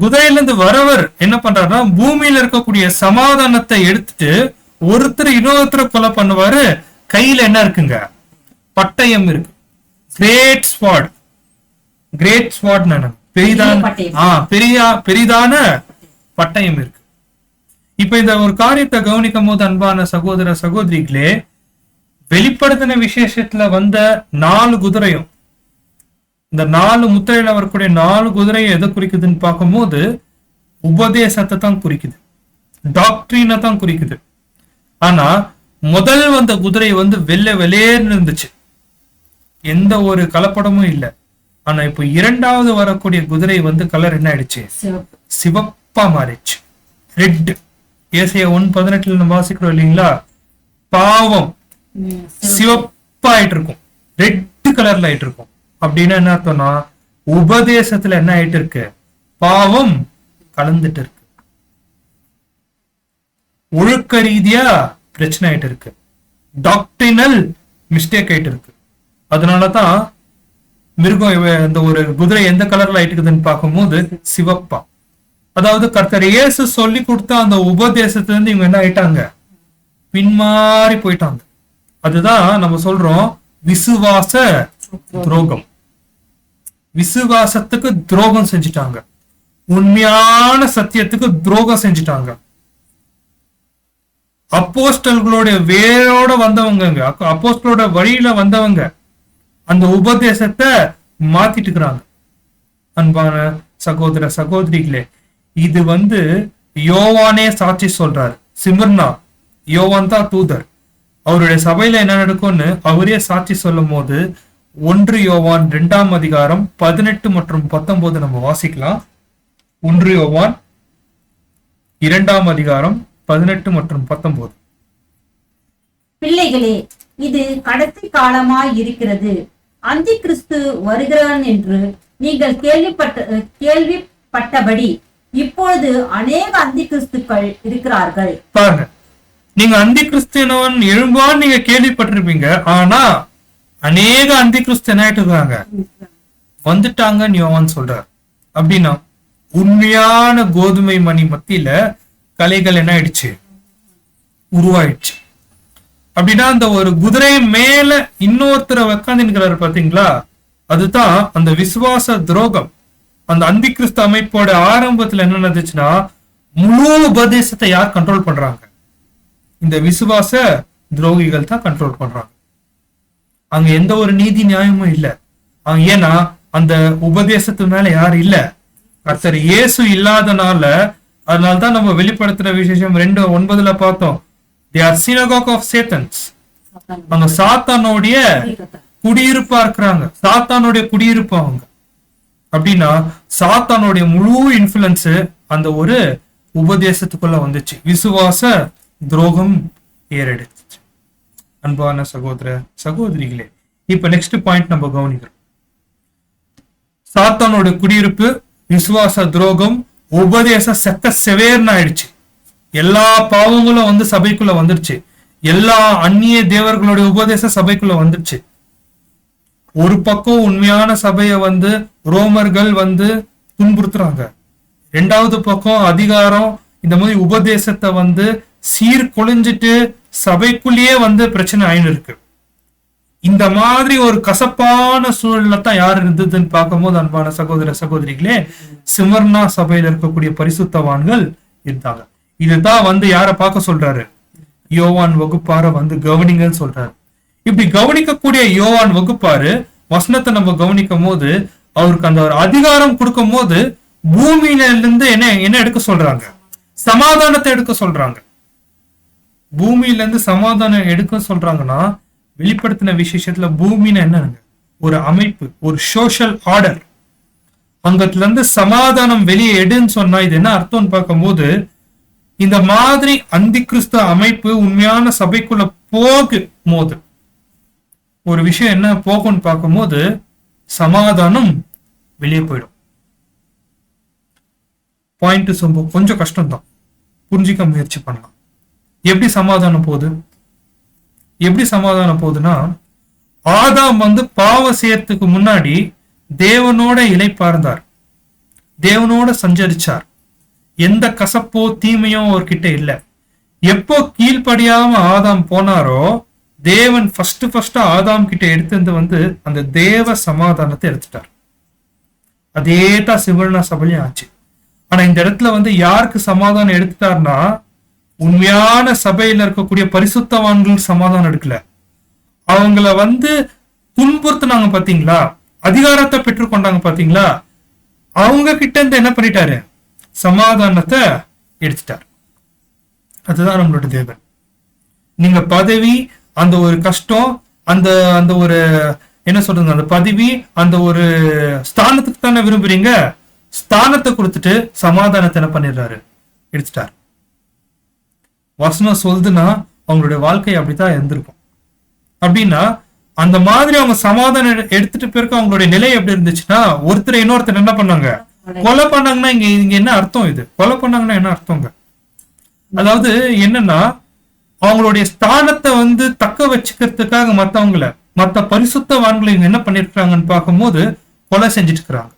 குதிரையில இருந்து வரவர் என்ன பண்றாருன்னா, பூமியில இருக்கக்கூடிய சமாதானத்தை எடுத்துட்டு ஒருத்தர் இன்னொருத்தரை கொலை பண்ணுவாரு. கையில என்ன இருக்குங்க, பட்டயம் இருக்கு. கிரேட் ஸ்வாட், கிரேட் ஸ்வாட், பெரிதான பட்டயம் இருக்கு. இப்ப இந்த ஒரு காரியத்தை கவனிக்கும் போது அன்பான சகோதர சகோதரிகளே, வெளிப்படுத்தின விசேஷத்துல வந்த 4 குதிரையும், இந்த 4 முத்திரையில வரக்கூடிய 4 குதிரையும் எதை குறிக்குதுன்னு பார்க்கும்போது உபதேசத்தை தான் குறிக்குது, டாக்டரினை தான் குறிக்குது. ஆனா முதல் வந்த குதிரை வந்து வெள்ளேர்னு இருந்துச்சு, எந்த ஒரு கலப்படமும் இல்லை. ஆனா இப்ப இரண்டாவது வரக்கூடிய குதிரை வந்து கலர் என்ன ஆயிடுச்சு, சிவப்பா மாறிடுச்சு, ரெட். ஏசாயா 1:18 நம்ம வாசிக்கிறோம் இல்லைங்களா, பாவம் சிவப்பாயிட்டு இருக்கும், ரெட் கலர்ல ஆயிட்டு இருக்கும். அப்படின்னா என்ன அர்த்தம்னா, உபதேசத்துல என்ன ஆயிட்டு இருக்கு, பாவம் கலந்துட்டு இருக்கு, ஒழுக்க ரீதியா பிரச்சனை ஆயிட்டு இருக்கு, டாக்டரினல் மிஸ்டேக் ஆயிட்டு இருக்கு. அதனாலதான் மிருகம் இந்த ஒரு குதிரை எந்த கலர்ல ஆயிட்டு இருக்குதுன்னு பார்க்கும்போது சிவப்பா. அதாவது கர்த்தர் இயேசு சொல்லி கொடுத்த அந்த உபதேசத்துல இருந்து இவங்க என்ன ஆயிட்டாங்க, பின்மாறி போயிட்டாங்க. அதுதான் நம்ம சொல்றோம் விசுவாச துரோகம். விசுவாசத்துக்கு துரோகம் செஞ்சுட்டாங்க, உண்மையான சத்தியத்துக்கு துரோகம் செஞ்சுட்டாங்க. அப்போஸ்தலர்களுடைய வேரோட வந்தவங்க, அப்போஸ்தலரோட வழியில வந்தவங்க அந்த உபதேசத்தை மாத்திட்டு இருக்கிறாங்க. அன்பான சகோதர சகோதரிகளே, இது வந்து யோவானே சாட்சி சொல்றாரு. சிமிர்னா, யோவான் தான் தூதர். அவருடைய சபையில என்ன நடக்கும்னு அவரே சாட்சி சொல்லும் போது 1 யோவான் 2ஆம் அதிகாரம் 18 மற்றும் 19 நம்ம வாசிக்கலாம். 1 யோவான் 2ஆம் அதிகாரம் 18 மற்றும் 19. பிள்ளைகளே, இது கடைசி காலமாய் இருக்கிறது. அந்தி கிறிஸ்து வருகிறான் என்று நீங்கள் கேள்விப்பட்டபடி இப்பொழுது அநேக அந்தி கிறிஸ்துக்கள் இருக்கிறார்கள். பாருங்க, நீங்க அந்தி கிறிஸ்துவன் எழும்பான்னு நீங்க கேள்விப்பட்டிருப்பீங்க. ஆனா அநேக அந்தி கிறிஸ்து என்ன ஆயிட்டு இருக்காங்க, வந்துட்டாங்கன்னு யோவான் சொல்றார். அப்படின்னா உண்மையான கோதுமை மணி மத்தியில கலைகள் என்ன ஆயிடுச்சு, உருவாயிடுச்சு. அப்படின்னா அந்த ஒரு குதிரை மேல இன்னொருத்தரை உட்காந்துக்கிறாரு பாத்தீங்களா, அதுதான் அந்த விசுவாச துரோகம். அந்த அந்தி கிறிஸ்து அமைப்போட ஆரம்பத்துல என்ன நடந்துச்சுன்னா, முழு உபதேசத்தை யார் கண்ட்ரோல் பண்றாங்க? இந்த விசுவாச துரோகிகள் தான் கண்ட்ரோல் பண்றாங்க. அங்க எந்த ஒரு நீதி நியாயமும் இல்ல. ஏன்னா அந்த உபதேசத்து மேல யார் இல்ல? கர்த்தர் இயேசு இல்லாதனால. அதனால்தான் நம்ம வெளிப்படுத்துற விசேஷம் 2:9 பார்த்தோம். They are synagogue of Satans. அவங்க சாத்தானுடைய குடியிருப்பா இருக்கிறாங்க. சாத்தானுடைய குடியிருப்பு அவங்க. அப்படின்னா சாத்தானுடைய முழு இன்ஃபுளுன்ஸ் அந்த ஒரு உபதேசத்துக்குள்ள வந்துச்சு. விசுவாச துரோகம் ஏறெடுத்துச்சு. அன்பான சகோதர சகோதரிகளே, இப்ப நெக்ஸ்ட் பாயிண்ட் நம்ம கவனிக்கிறோம். சாத்தானோட குடியிருப்பு, விசுவாச துரோகம், உபதேசம் செக்க செவேர்னு ஆயிடுச்சு. எல்லா பாவங்களும் வந்து சபைக்குள்ள வந்துருச்சு. எல்லா அந்நிய தேவர்களுடைய உபதேச சபைக்குள்ள வந்துருச்சு. ஒரு பக்கம் உண்மையான சபையை வந்து ரோமர்கள் வந்து துன்புறுத்துறாங்க. இரண்டாவது பக்கம் அதிகாரம் இந்த மாதிரி உபதேசத்தை வந்து சீர்குலைஞ்சிட்டு சபைக்குள்ளேயே வந்து பிரச்சனை ஆயின்னு இருக்கு. இந்த மாதிரி ஒரு கசப்பான சூழல்ல தான் யார் இருந்ததுன்னு பார்க்கும்போது, அன்பான சகோதர சகோதரிகளே, சிமர்னா சபையில இருக்கக்கூடிய பரிசுத்தவான்கள் இருந்தாங்க. இதுதான் வந்து யார பார்க்க சொல்றாரு? யோவான் வகுப்பார வந்து கவனிங்கன்னு சொல்றாரு. இப்படி கவனிக்கக்கூடிய யோவான் வகுப்பாரு வசனத்தை நம்ம கவனிக்கும் போது, அவருக்கு அந்த ஒரு அதிகாரம் கொடுக்கும் போது பூமியில இருந்து என்ன எடுக்க சொல்றாங்க? சமாதானத்தை எடுக்க சொல்றாங்க. பூமியில இருந்து சமாதானம் எடுக்க சொல்றாங்கன்னா, வெளிப்படுத்தின விசேஷத்துல பூமின்னு என்னங்க? ஒரு அமைப்பு, ஒரு சோஷியல் ஆர்டர். அங்கத்துல இருந்து சமாதானம் வெளியே எடுன்னு சொன்னா இது என்ன அர்த்தம்னு பார்க்கும்போது, இந்த மாதிரி அந்தி கிறிஸ்து அமைப்பு உண்மையான சபைக்குள்ள போகும் போது ஒரு விஷயம் என்ன போகும்னு பார்க்கும்போது, சமாதானம் வெளியே போயிடும். பாயிண்ட் கொஞ்சம் கஷ்டம்தான், புரிஞ்சிக்க முயற்சி பண்ணலாம். எப்படி சமாதானம் போகுது? எப்படி சமாதானம் போகுதுன்னா, ஆதாம் வந்து பாவம் செய்யறதுக்கு முன்னாடி தேவனோட இளைப்பார்ந்தார், தேவனோட சஞ்சரிச்சார். எந்த கசப்போ தீமையோ அவர்கிட்ட இல்ல. எப்போ கீழ்ப்படியாம ஆதாம் போனாரோ, தேவன் ஃபர்ஸ்ட் ஆதாம் கிட்ட எடுத்து வந்து அந்த தேவ சமாதானத்தை எடுத்துட்டார். அதே தான் சிவனா சபையும் ஆச்சு. ஆனா இந்த இடத்துல வந்து யாருக்கு சமாதானம் எடுத்துட்டார்னா, உண்மையான சபையில இருக்கக்கூடிய பரிசுத்தவான்கள் சமாதானம் எடுக்கல. அவங்கள வந்து துன்புறுத்தினாங்க பாத்தீங்களா, அதிகாரத்தை பெற்றுக்கொண்டாங்க பாத்தீங்களா, அவங்க கிட்ட இருந்து என்ன பண்ணிட்டாரு? சமாதானத்தை எடுத்துட்டார். அதுதான் நம்மளோட தேவன். நீங்க பதவி, அந்த ஒரு கஷ்டம், அந்த அந்த ஒரு என்ன சொல்றது, அந்த பதவி, அந்த ஒரு ஸ்தானத்துக்கு தானே விரும்புறீங்க. ஸ்தானத்தை கொடுத்துட்டு சமாதானத்தை என்ன பண்ணிடுறாரு? எடுத்துட்டார். வசனம் சொல்லுதுன்னா அவங்களுடைய வாழ்க்கை அப்படித்தான் இருந்திருக்கும். அப்படின்னா அந்த மாதிரி அவங்க சமாதானம் எடுத்துட்டு பிறகு அவங்களுடைய நிலை எப்படி இருந்துச்சுன்னா, ஒருத்தர் இன்னொருத்தர் என்ன பண்ணாங்க? கொலை பண்ணாங்கன்னா இங்க என்ன அர்த்தம்? இது கொலை பண்ணாங்கன்னா என்ன அர்த்தங்க? அதாவது என்னன்னா, அவங்களுடைய ஸ்தானத்தை வந்து தக்க வச்சுக்கிறதுக்காக மத்தவங்கள, மத்த பரிசுத்தவான்களை இங்க என்ன பண்ணிருக்காங்கன்னு பார்க்கும்போது கொலை செஞ்சுட்டு இருக்கிறாங்க.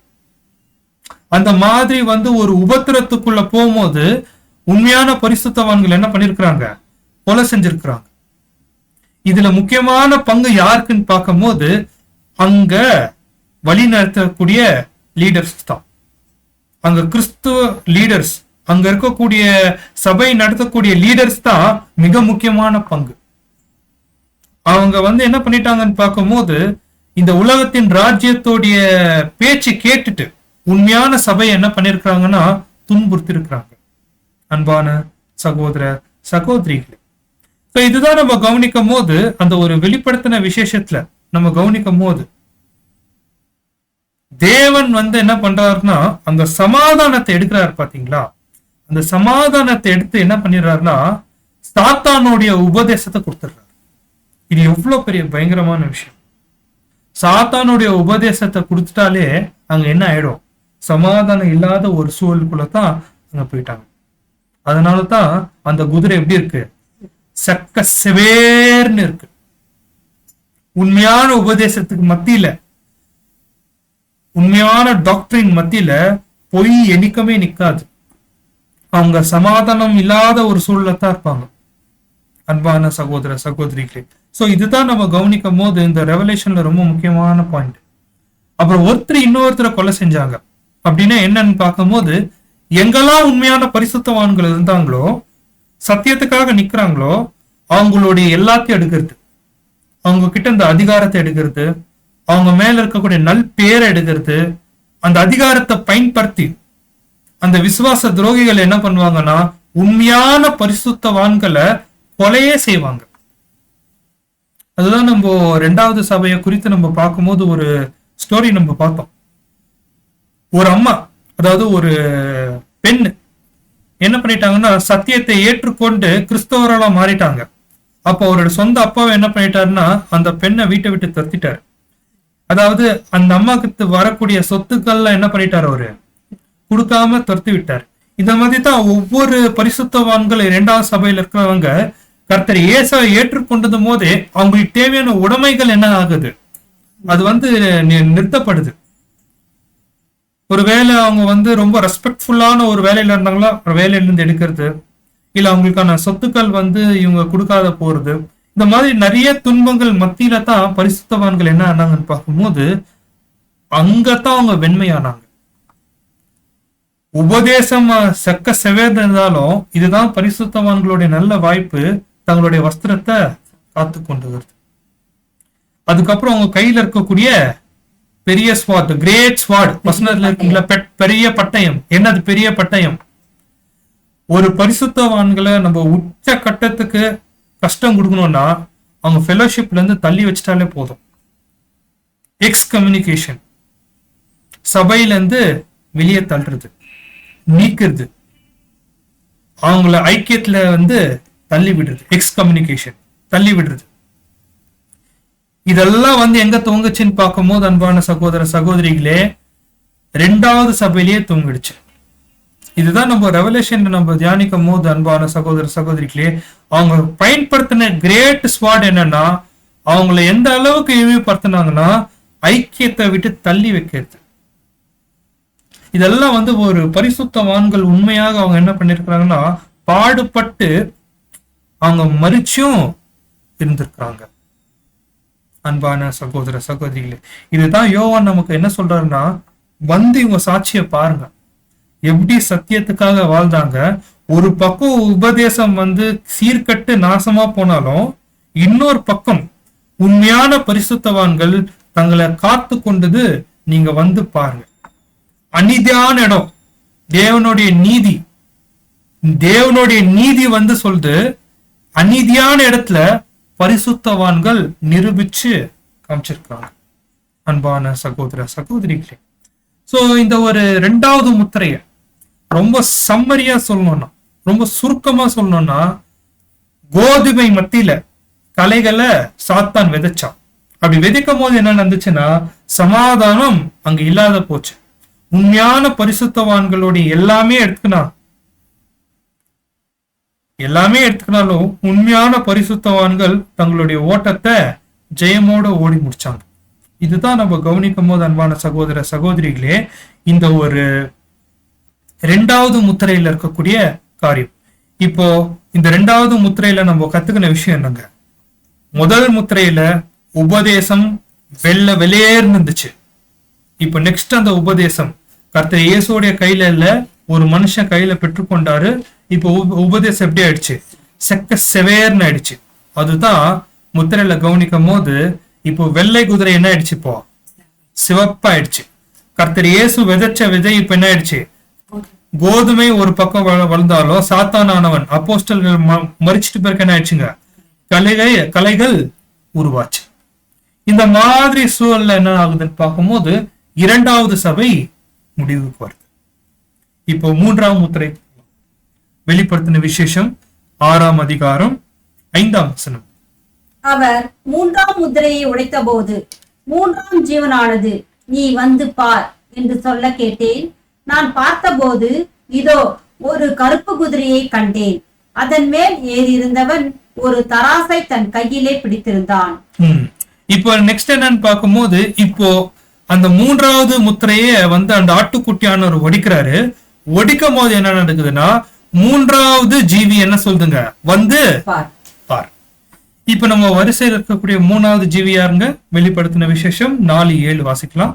அந்த மாதிரி வந்து ஒரு உபத்திரத்துக்குள்ள போகும்போது உண்மையான பரிசுத்தவான்கள் என்ன பண்ணிருக்கிறாங்க? கொலை செஞ்சிருக்கிறாங்க. இதுல முக்கியமான பங்கு யாருக்குன்னு பார்க்கும்போது, அங்க வழி நடத்தக்கூடிய லீடர்ஸ் தான். அங்க கிறிஸ்துவ லீடர்ஸ், அங்க இருக்கக்கூடிய சபை நடத்தக்கூடிய லீடர்ஸ் தான் மிக முக்கியமான பங்கு. அவங்க வந்து என்ன பண்ணிட்டாங்கன்னு பார்க்கும்போது, இந்த உலகத்தின் ராஜ்யத்தோடைய பேச்சு கேட்டுட்டு உண்மையான சபையை என்ன பண்ணிருக்கிறாங்கன்னா துன்புறுத்தி இருக்கிறாங்க. அன்பான சகோதர சகோதரிகளே, இதுதான் நம்ம கவனிக்கும் போது, அந்த ஒரு வெளிப்படுத்தின விசேஷத்துல நம்ம கவனிக்கும் போது தேவன் வந்து என்ன பண்றாருன்னா அந்த சமாதானத்தை எடுக்கிறாரு பாத்தீங்களா. அந்த சமாதானத்தை எடுத்து என்ன பண்ணிடுறாருன்னா சாத்தானுடைய உபதேசத்தை கொடுத்துடுறாரு. இது எவ்வளவு பெரிய பயங்கரமான விஷயம். சாத்தானுடைய உபதேசத்தை கொடுத்துட்டாலே அங்க என்ன ஆயிடும்? சமாதானம் இல்லாத ஒரு சூழலுக்குள்ளதான் அங்க போயிட்டாங்க. அதனாலதான் அந்த குதிரை எப்படி இருக்கு? சக்க செவேர்னு இருக்கு. உண்மையான உபதேசத்துக்கு மத்தியில, உண்மையான டாக்டரின் மத்தியில பொய் எண்ணிக்கமே நிக்காது. அவங்க சமாதானம் இல்லாத ஒரு சூழலத்தான் இருப்பாங்க. அன்பான சகோதர சகோதரிகளே. சோ இதுதான் நம்ம கவனிக்கும் போது இந்த ரெவலேஷன்ல ரொம்ப முக்கியமான பாயிண்ட். அப்புறம் ஒருத்தர் இன்னொருத்தரை கொலை செஞ்சாங்க அப்படின்னா என்னன்னு பார்க்கும்போது, எங்கெல்லாம் உண்மையான பரிசுத்தவான்கள் இருந்தாங்களோ, சத்தியத்துக்காக நிக்கிறாங்களோ, அவங்களுடைய எல்லாத்தையும் எடுக்கிறது, அவங்க கிட்ட இந்த அதிகாரத்தை எடுக்கிறது, அவங்க மேல இருக்கக்கூடிய நல் பேரை எடுக்கிறது, அந்த அதிகாரத்தை பயன்படுத்தி அந்த விசுவாச துரோகிகள் என்ன பண்ணுவாங்கன்னா உண்மையான பரிசுத்தவான்களை கொலையே செய்வாங்க. அதுதான் நம்ம 2வது சபையை குறித்து நம்ம பார்க்கும்போது ஒரு ஸ்டோரி நம்ம பார்த்தோம். ஒரு அம்மா, அதாவது ஒரு பெண் என்ன பண்ணிட்டாங்கன்னா சத்தியத்தை ஏற்றுக்கொண்டு கிறிஸ்தவர்களா மாறிட்டாங்க. அப்போ அவரோட சொந்த அப்பாவை என்ன பண்ணிட்டாருன்னா அந்த பெண்ணை வீட்டை விட்டு துரத்திட்டாரு. அதாவது அந்த அம்மாவுக்கு வரக்கூடிய சொத்துக்கள்ல என்ன பண்ணிட்டாரு, அவரு கொடுக்காம துரத்தி விட்டார். இந்த மாதிரி தான் ஒவ்வொரு பரிசுத்தவான்கள் 2வது சபையில இருக்கிறவங்க கர்த்தர் இயேசுவை ஏற்றுக்கொண்டது போதே அவங்களுக்கு தேவையான உடைமைகள் என்ன ஆகுது, அது நிறுத்தப்படுது. ஒருவேளை அவங்க ரொம்ப ரெஸ்பெக்ட்ஃபுல்லான ஒரு வேலையில இருந்தாங்களா, வேலையில இருந்து எடுக்கிறது, இல்ல அவங்களுக்கான சொத்துக்கள் இவங்க கொடுக்காத போறது, இந்த மாதிரி நிறைய துன்பங்கள் மத்தியில தான் பரிசுத்தவான்கள் என்ன ஆனாங்கன்னு பார்க்கும்போது அங்கத்தான் அவங்க வெண்மையானாங்க. உபதேசம் செக்க செவேர்ந்து இருந்தாலும் இதுதான் பரிசுத்தவான்களுடைய நல்ல வாய்ப்பு, தங்களுடைய வஸ்திரத்தை காத்து கொண்டுகிறது. அதுக்கப்புறம் அவங்க கையில இருக்கக்கூடிய பெரிய ஸ்வாட், கிரேட் ஸ்வாட், வசனத்துல இருக்கீங்களா, பெரிய பட்டயம். என்னது பெரிய பட்டயம்? ஒரு பரிசுத்தவான்களை நம்ம உச்ச கட்டத்துக்கு கஷ்டம் கொடுக்கணும்னா அவங்க ஃபெலோஷிப்ல இருந்து தள்ளி வச்சிட்டாலே போதும். எக்ஸ்கம்யூனிகேஷன், சபையில இருந்து வெளியே தள்ளுறது, நீக்கிறது, அவங்கள ஐக்கியத்துல தள்ளி விடுறது, எக்ஸ்கம்யூனிகேஷன், தள்ளி விடுறது. இதெல்லாம் எங்க தூங்குச்சுன்னு பார்க்கும்போது அன்பான சகோதர சகோதரிகளே 2வது சபையிலேயே தூங்கிடுச்சு. இதுதான் நம்ம ரெவலேஷன் நம்ம தியானிக்கும் போது அன்பான சகோதர சகோதரிகளே அவங்க பயன்படுத்தின கிரேட் ஸ்வாட் என்னன்னா அவங்கள எந்த அளவுக்கு இழிவுபடுத்தினாங்கன்னா ஐக்கியத்தை விட்டு தள்ளி வைக்கிறது. இதெல்லாம் ஒரு பரிசுத்தவான்கள் உண்மையாக அவங்க என்ன பண்ணிருக்கிறாங்கன்னா பாடுபட்டு அவங்க மரிச்சும் இருந்திருக்கிறாங்க. அன்பான சகோதர சகோதரிகளே, இதுதான் யோவான் நமக்கு என்ன சொல்றாருன்னா இவங்க சாட்சிய பாருங்க, எப்படி சத்தியத்துக்காக வாழ்ந்தாங்க. ஒரு பக்கம் உபதேசம் சீர்கட்டு நாசமா போனாலும் இன்னொரு பக்கம் உண்மையான பரிசுத்தவான்கள் தங்களை காத்து கொண்டது நீங்க பாருங்க. அநீதியான இடம் தேவனுடைய நீதி சொல்லுது, அநீதியான இடத்துல பரிசுத்தவான்கள் நிரூபிச்சு காமிச்சிருக்காங்க. அன்பான சகோதர சகோதரிகளே, சோ இந்த ஒரு 2வது முத்திரைய ரொம்ப சம்மரியா சொல்லணும்னா, ரொம்ப சுருக்கமா சொல்லணும்னா, கோதுமை மத்தியில கலைகளை சாத்தான் விதைச்சான். அப்படி விதைக்கும் போது என்ன நடந்துச்சுன்னா சமாதானம் அங்க இல்லாத போச்சு. உண்மையான பரிசுத்தவான்களுடைய எல்லாமே எடுத்துக்கினாலும் உண்மையான பரிசுத்தவான்கள் தங்களுடைய ஓட்டத்தை ஜெயமோட ஓடி முடிச்சாங்க. இதுதான் நம்ம கவனிக்கும் போது அன்பான சகோதர சகோதரிகளே இந்த ஒரு 2வது முத்திரையில இருக்கக்கூடிய காரியம். இப்போ இந்த 2வது முத்திரையில நம்ம கத்துக்கின விஷயம் என்னங்க, முதல் முத்திரையில உபதேசம் வெளியேறு இருந்துச்சு. இப்ப நெக்ஸ்ட் அந்த உபதேசம் கர்த்தர் இயேசுடைய கையில இல்ல, ஒரு மனுஷன் கையில பெற்றுக்கொண்டாரு. இப்போ உபதேசம் எப்படி ஆயிடுச்சு, செக்க செவேர்னு ஆயிடுச்சு. அதுதான் முத்திரையில கவனிக்கும் போது இப்போ வெள்ளை குதிரை என்ன ஆயிடுச்சு, இப்போ சிவப்பாயிடுச்சு. கர்த்தர் இயேசு விதைச்ச விதை இப்ப என்ன ஆயிடுச்சு, கோதுமை ஒரு பக்கம் வளர்ந்தாலும் சாத்தானவன் அப்போஸ்தலர்கள் மறிச்சிட்டு பிறகு என்ன ஆயிடுச்சுங்க, கலைகள் உருவாச்சு. இந்த மாதிரி சூழல்ல என்ன ஆகுதுன்னு பார்க்கும்போது 2வது சபை முடிவுக்கு வருது. இப்போ 3ஆம் முத்திரை வெளிப்படுத்தின விசேஷம் 6ஆம் அதிகாரம் 5ஆம் வசனம். அவர் 3ஆம் முத்திரையை உடைத்த போது 3ஆம் ஜீவனானது நீ பார் என்று சொல்ல கேட்டேன். நான் பார்த்தபோது இதோ ஒரு கருப்பு குதிரையை கண்டேன். அதன் மேல் ஏறியிருந்தவன் ஒரு தராசை தன் கையிலே பிடித்திருந்தான். இப்போ நெக்ஸ்ட் என்னன்னு பார்க்கும்போது இப்போ அந்த 3வது முத்திரைய அந்த ஆட்டுக்குட்டியானவர் ஒடிக்கிறாரு. ஒடிக்கும் போது என்ன நடக்குதுன்னா 3வது ஜீவி என்ன சொல்லுதுங்க, பார். இப்ப நம்ம வரிசையில் இருக்கக்கூடிய மூணாவது ஜீவி யாருங்க? வெளிப்படுத்தின விசேஷம் 4:7 வாசிக்கலாம்.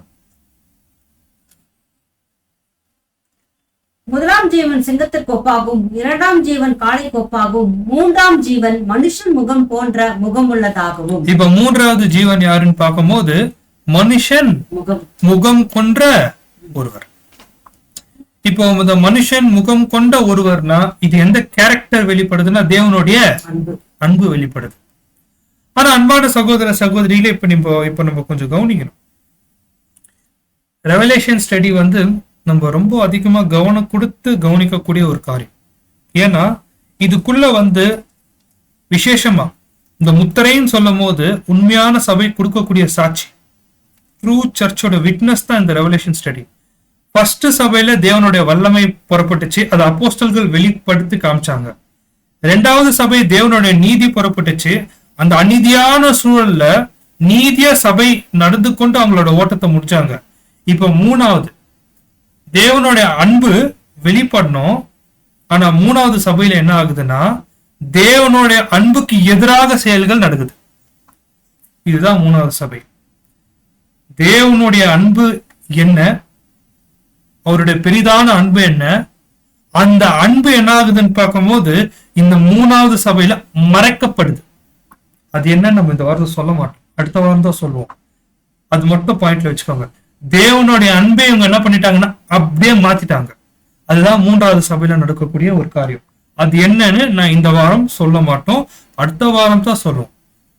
முதலாம் ஜீவன் சிங்கத்திற்கு ஒப்பாகும், இரண்டாம் ஜீவன் காளை ஒப்பாகும், மூன்றாம் ஜீவன் மனுஷன் முகம் போன்ற முகம் உள்ளதாகவும். இப்ப மூன்றாவது ஜீவன் யாருன்னு பார்க்கும்போது மனுஷன் முகம் கொன்ற ஒருவர். இப்போ இந்த மனுஷன் முகம் கொண்ட ஒருவர்னா இது எந்த கேரக்டர் வெளிப்படுதுன்னா தேவனுடைய அன்பு வெளிப்படுது. ஆனா அன்பான சகோதர சகோதரிகளே, இப்ப நம்ம கொஞ்சம் கவனிக்கணும். ரெவலேஷன் ஸ்டடி நம்ம ரொம்ப அதிகமா கவனம் கொடுத்து கவனிக்கக்கூடிய ஒரு காரியம். ஏன்னா இதுக்குள்ள விசேஷமா இந்த முத்திரைன்னு சொல்லும் போது உண்மையான சபை கொடுக்கக்கூடிய சாட்சி, ட்ரூ சர்ச்சோட விட்னஸ் தான் இந்த ரெவலேஷன் ஸ்டடி. ஃபர்ஸ்ட் சபையில தேவனுடைய வல்லமை புறப்பட்டுச்சு, அதை அப்போஸ்தலர்கள் வெளிப்படுத்தி காமிச்சாங்க. ரெண்டாவது சபை தேவனுடைய நீதி புறப்பட்டுச்சு, அந்த அநீதியான சூழல்ல நீதியா சபை நடந்து கொண்டு அவங்களோட ஓட்டத்தை முடிச்சாங்க. இப்ப மூணாவது தேவனுடைய அன்பு வெளிப்படணும். ஆனா மூணாவது சபையில என்ன ஆகுதுன்னா தேவனுடைய அன்புக்கு எதிராக செயல்கள் நடக்குது. இதுதான் மூணாவது சபை. தேவனுடைய அன்பு என்ன, அவருடைய பெரிதான அன்பு என்ன, அந்த அன்பு என்ன ஆகுதுன்னு பார்க்கும்போது இந்த மூணாவது சபையில மறைக்கப்படுது. அது என்ன நம்ம இந்த வாரத்தை சொல்ல மாட்டோம், அடுத்த வாரம் தான் சொல்லுவோம். அது மட்டும் பாயிண்ட்ல வச்சுக்கோங்க. தேவனுடைய அன்பை இவங்க என்ன பண்ணிட்டாங்கன்னா அப்படியே மாத்திட்டாங்க. அதுதான் மூன்றாவது சபையில நடக்கக்கூடிய ஒரு காரியம். அது என்னன்னு நான் இந்த வாரம் சொல்ல மாட்டோம், அடுத்த வாரம் தான் சொல்லுவோம்.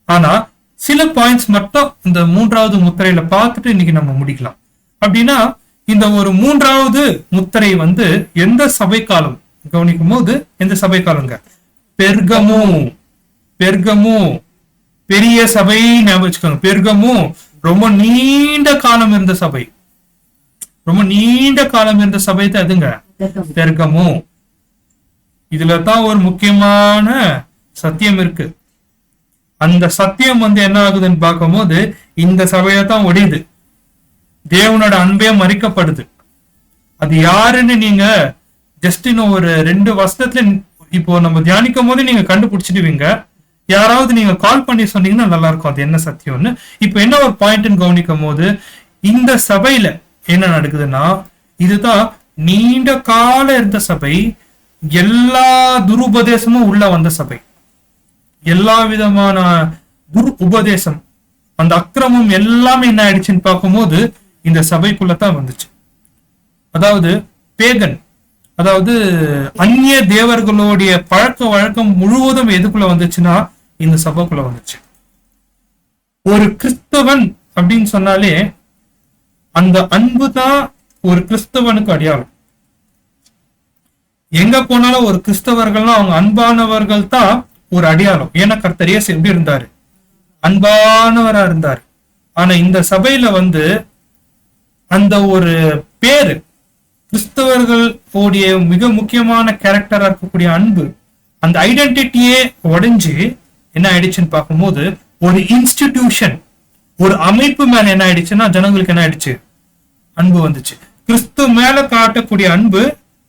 ஆனா சில பாயிண்ட்ஸ் மட்டும் இந்த மூன்றாவது முத்திரையில பார்த்துட்டு இன்னைக்கு நம்ம முடிக்கலாம். அப்படின்னா இந்த ஒரு மூன்றாவது முத்திரை எந்த சபை காலம் கவனிக்கும் போது எந்த சபை காலங்க? பெர்கமு பெரிய சபை ஞாபகம் வச்சுக்கோங்க. பெர்கமு ரொம்ப நீண்ட காலம் இருந்த சபை, ரொம்ப நீண்ட காலம் இருந்த சபை தான் எதுங்க? பெர்கமு. இதுலதான் ஒரு முக்கியமான சத்தியம் இருக்கு. அந்த சத்தியம் என்ன ஆகுதுன்னு பார்க்கும்போது இந்த சபையை தான் ஒடியுது. தேவனோட அன்பே மறிக்கப்படுது. அது யாருன்னு நீங்க ஜஸ்ட் இன்னும் ஒரு 2 வருஷத்துல இப்போ நம்ம தியானிக்கும் போது நீங்க கண்டுபிடிச்சிடுவீங்க. யாராவது நீங்க கால் பண்ணி சொன்னீங்கன்னா நல்லா இருக்கும் அது என்ன சத்தியம்னு. இப்ப என்ன ஒரு பாயிண்ட் கவனிக்கும் போது இந்த சபையில என்ன நடக்குதுன்னா இதுதான் நீண்ட கால இருந்த சபை, எல்லா துருபதேசமும் உள்ள வந்த சபை, எல்லா விதமான உபதேசம், அந்த அக்கிரமம் எல்லாமே என்ன ஆயிடுச்சுன்னு பார்க்கும்போது இந்த சபைக்குள்ளதான் வந்துச்சு. அதாவது பேகன், அதாவது அந்நிய தேவர்களுடைய பழக்க வழக்கம் முழுவதும் எதுக்குள்ள வந்துச்சுன்னா இந்த சபைக்குள்ள வந்துச்சு. ஒரு கிறிஸ்தவன் அப்படின்னு சொன்னாலே அந்த அன்பு தான் ஒரு கிறிஸ்தவனுக்கு அடையாளம். எங்க போனாலும் ஒரு கிறிஸ்தவர்கள்னா அவங்க அன்பானவர்கள் தான் ஒரு அடையாளம். ஏன்னா கர்த்தர் இயேசு எப்படி இருந்தாரு? அன்பானவரா இருந்தாரு. ஆனா இந்த சபையில அந்த ஒரு பேரு கிறிஸ்தவர்களுடைய மிக முக்கியமான கேரக்டரா இருக்கக்கூடிய அன்பு, அந்த ஐடென்டிட்டியே உடைஞ்சு என்ன ஆயிடுச்சுன்னு பார்க்கும்போது ஒரு இன்ஸ்டிடியூஷன், ஒரு அமைப்பு மேல என்ன ஆயிடுச்சுன்னா ஜனங்களுக்கு என்ன ஆயிடுச்சு? அன்பு வந்துச்சு. கிறிஸ்து மேல காட்டக்கூடிய அன்பு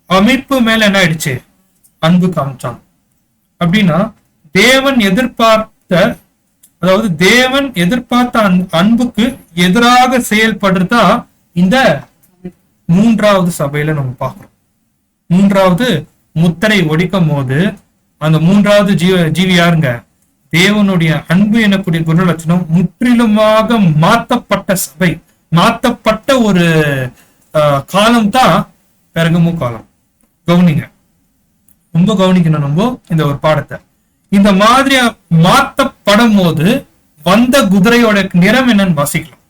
அமைப்பு மேல என்ன ஆயிடுச்சு? அன்பு காமிச்சாங்க. அப்படின்னா தேவன் எதிர்பார்த்த அன்புக்கு எதிராக செயல்படுறதா இந்த மூன்றாவது சபையில நம்ம பார்க்கிறோம். மூன்றாவது முத்திரை ஒடிக்கும் போது அந்த மூன்றாவது ஜீவி யாருங்க? தேவனுடைய அன்பு எனக்கூடிய குணலட்சணம் முற்றிலுமாக மாற்றப்பட்ட சபை, மாற்றப்பட்ட ஒரு காலம் தான் பெர்கமு காலம். கவனிங்க, ரொம்ப கவனிக்கணும் நம்ம இந்த ஒரு பாடத்தை. இந்த மாதிரி மாற்றப்படும் போது வந்த குதிரையோட நிறம் என்னன்னு வாசிக்கலாம்.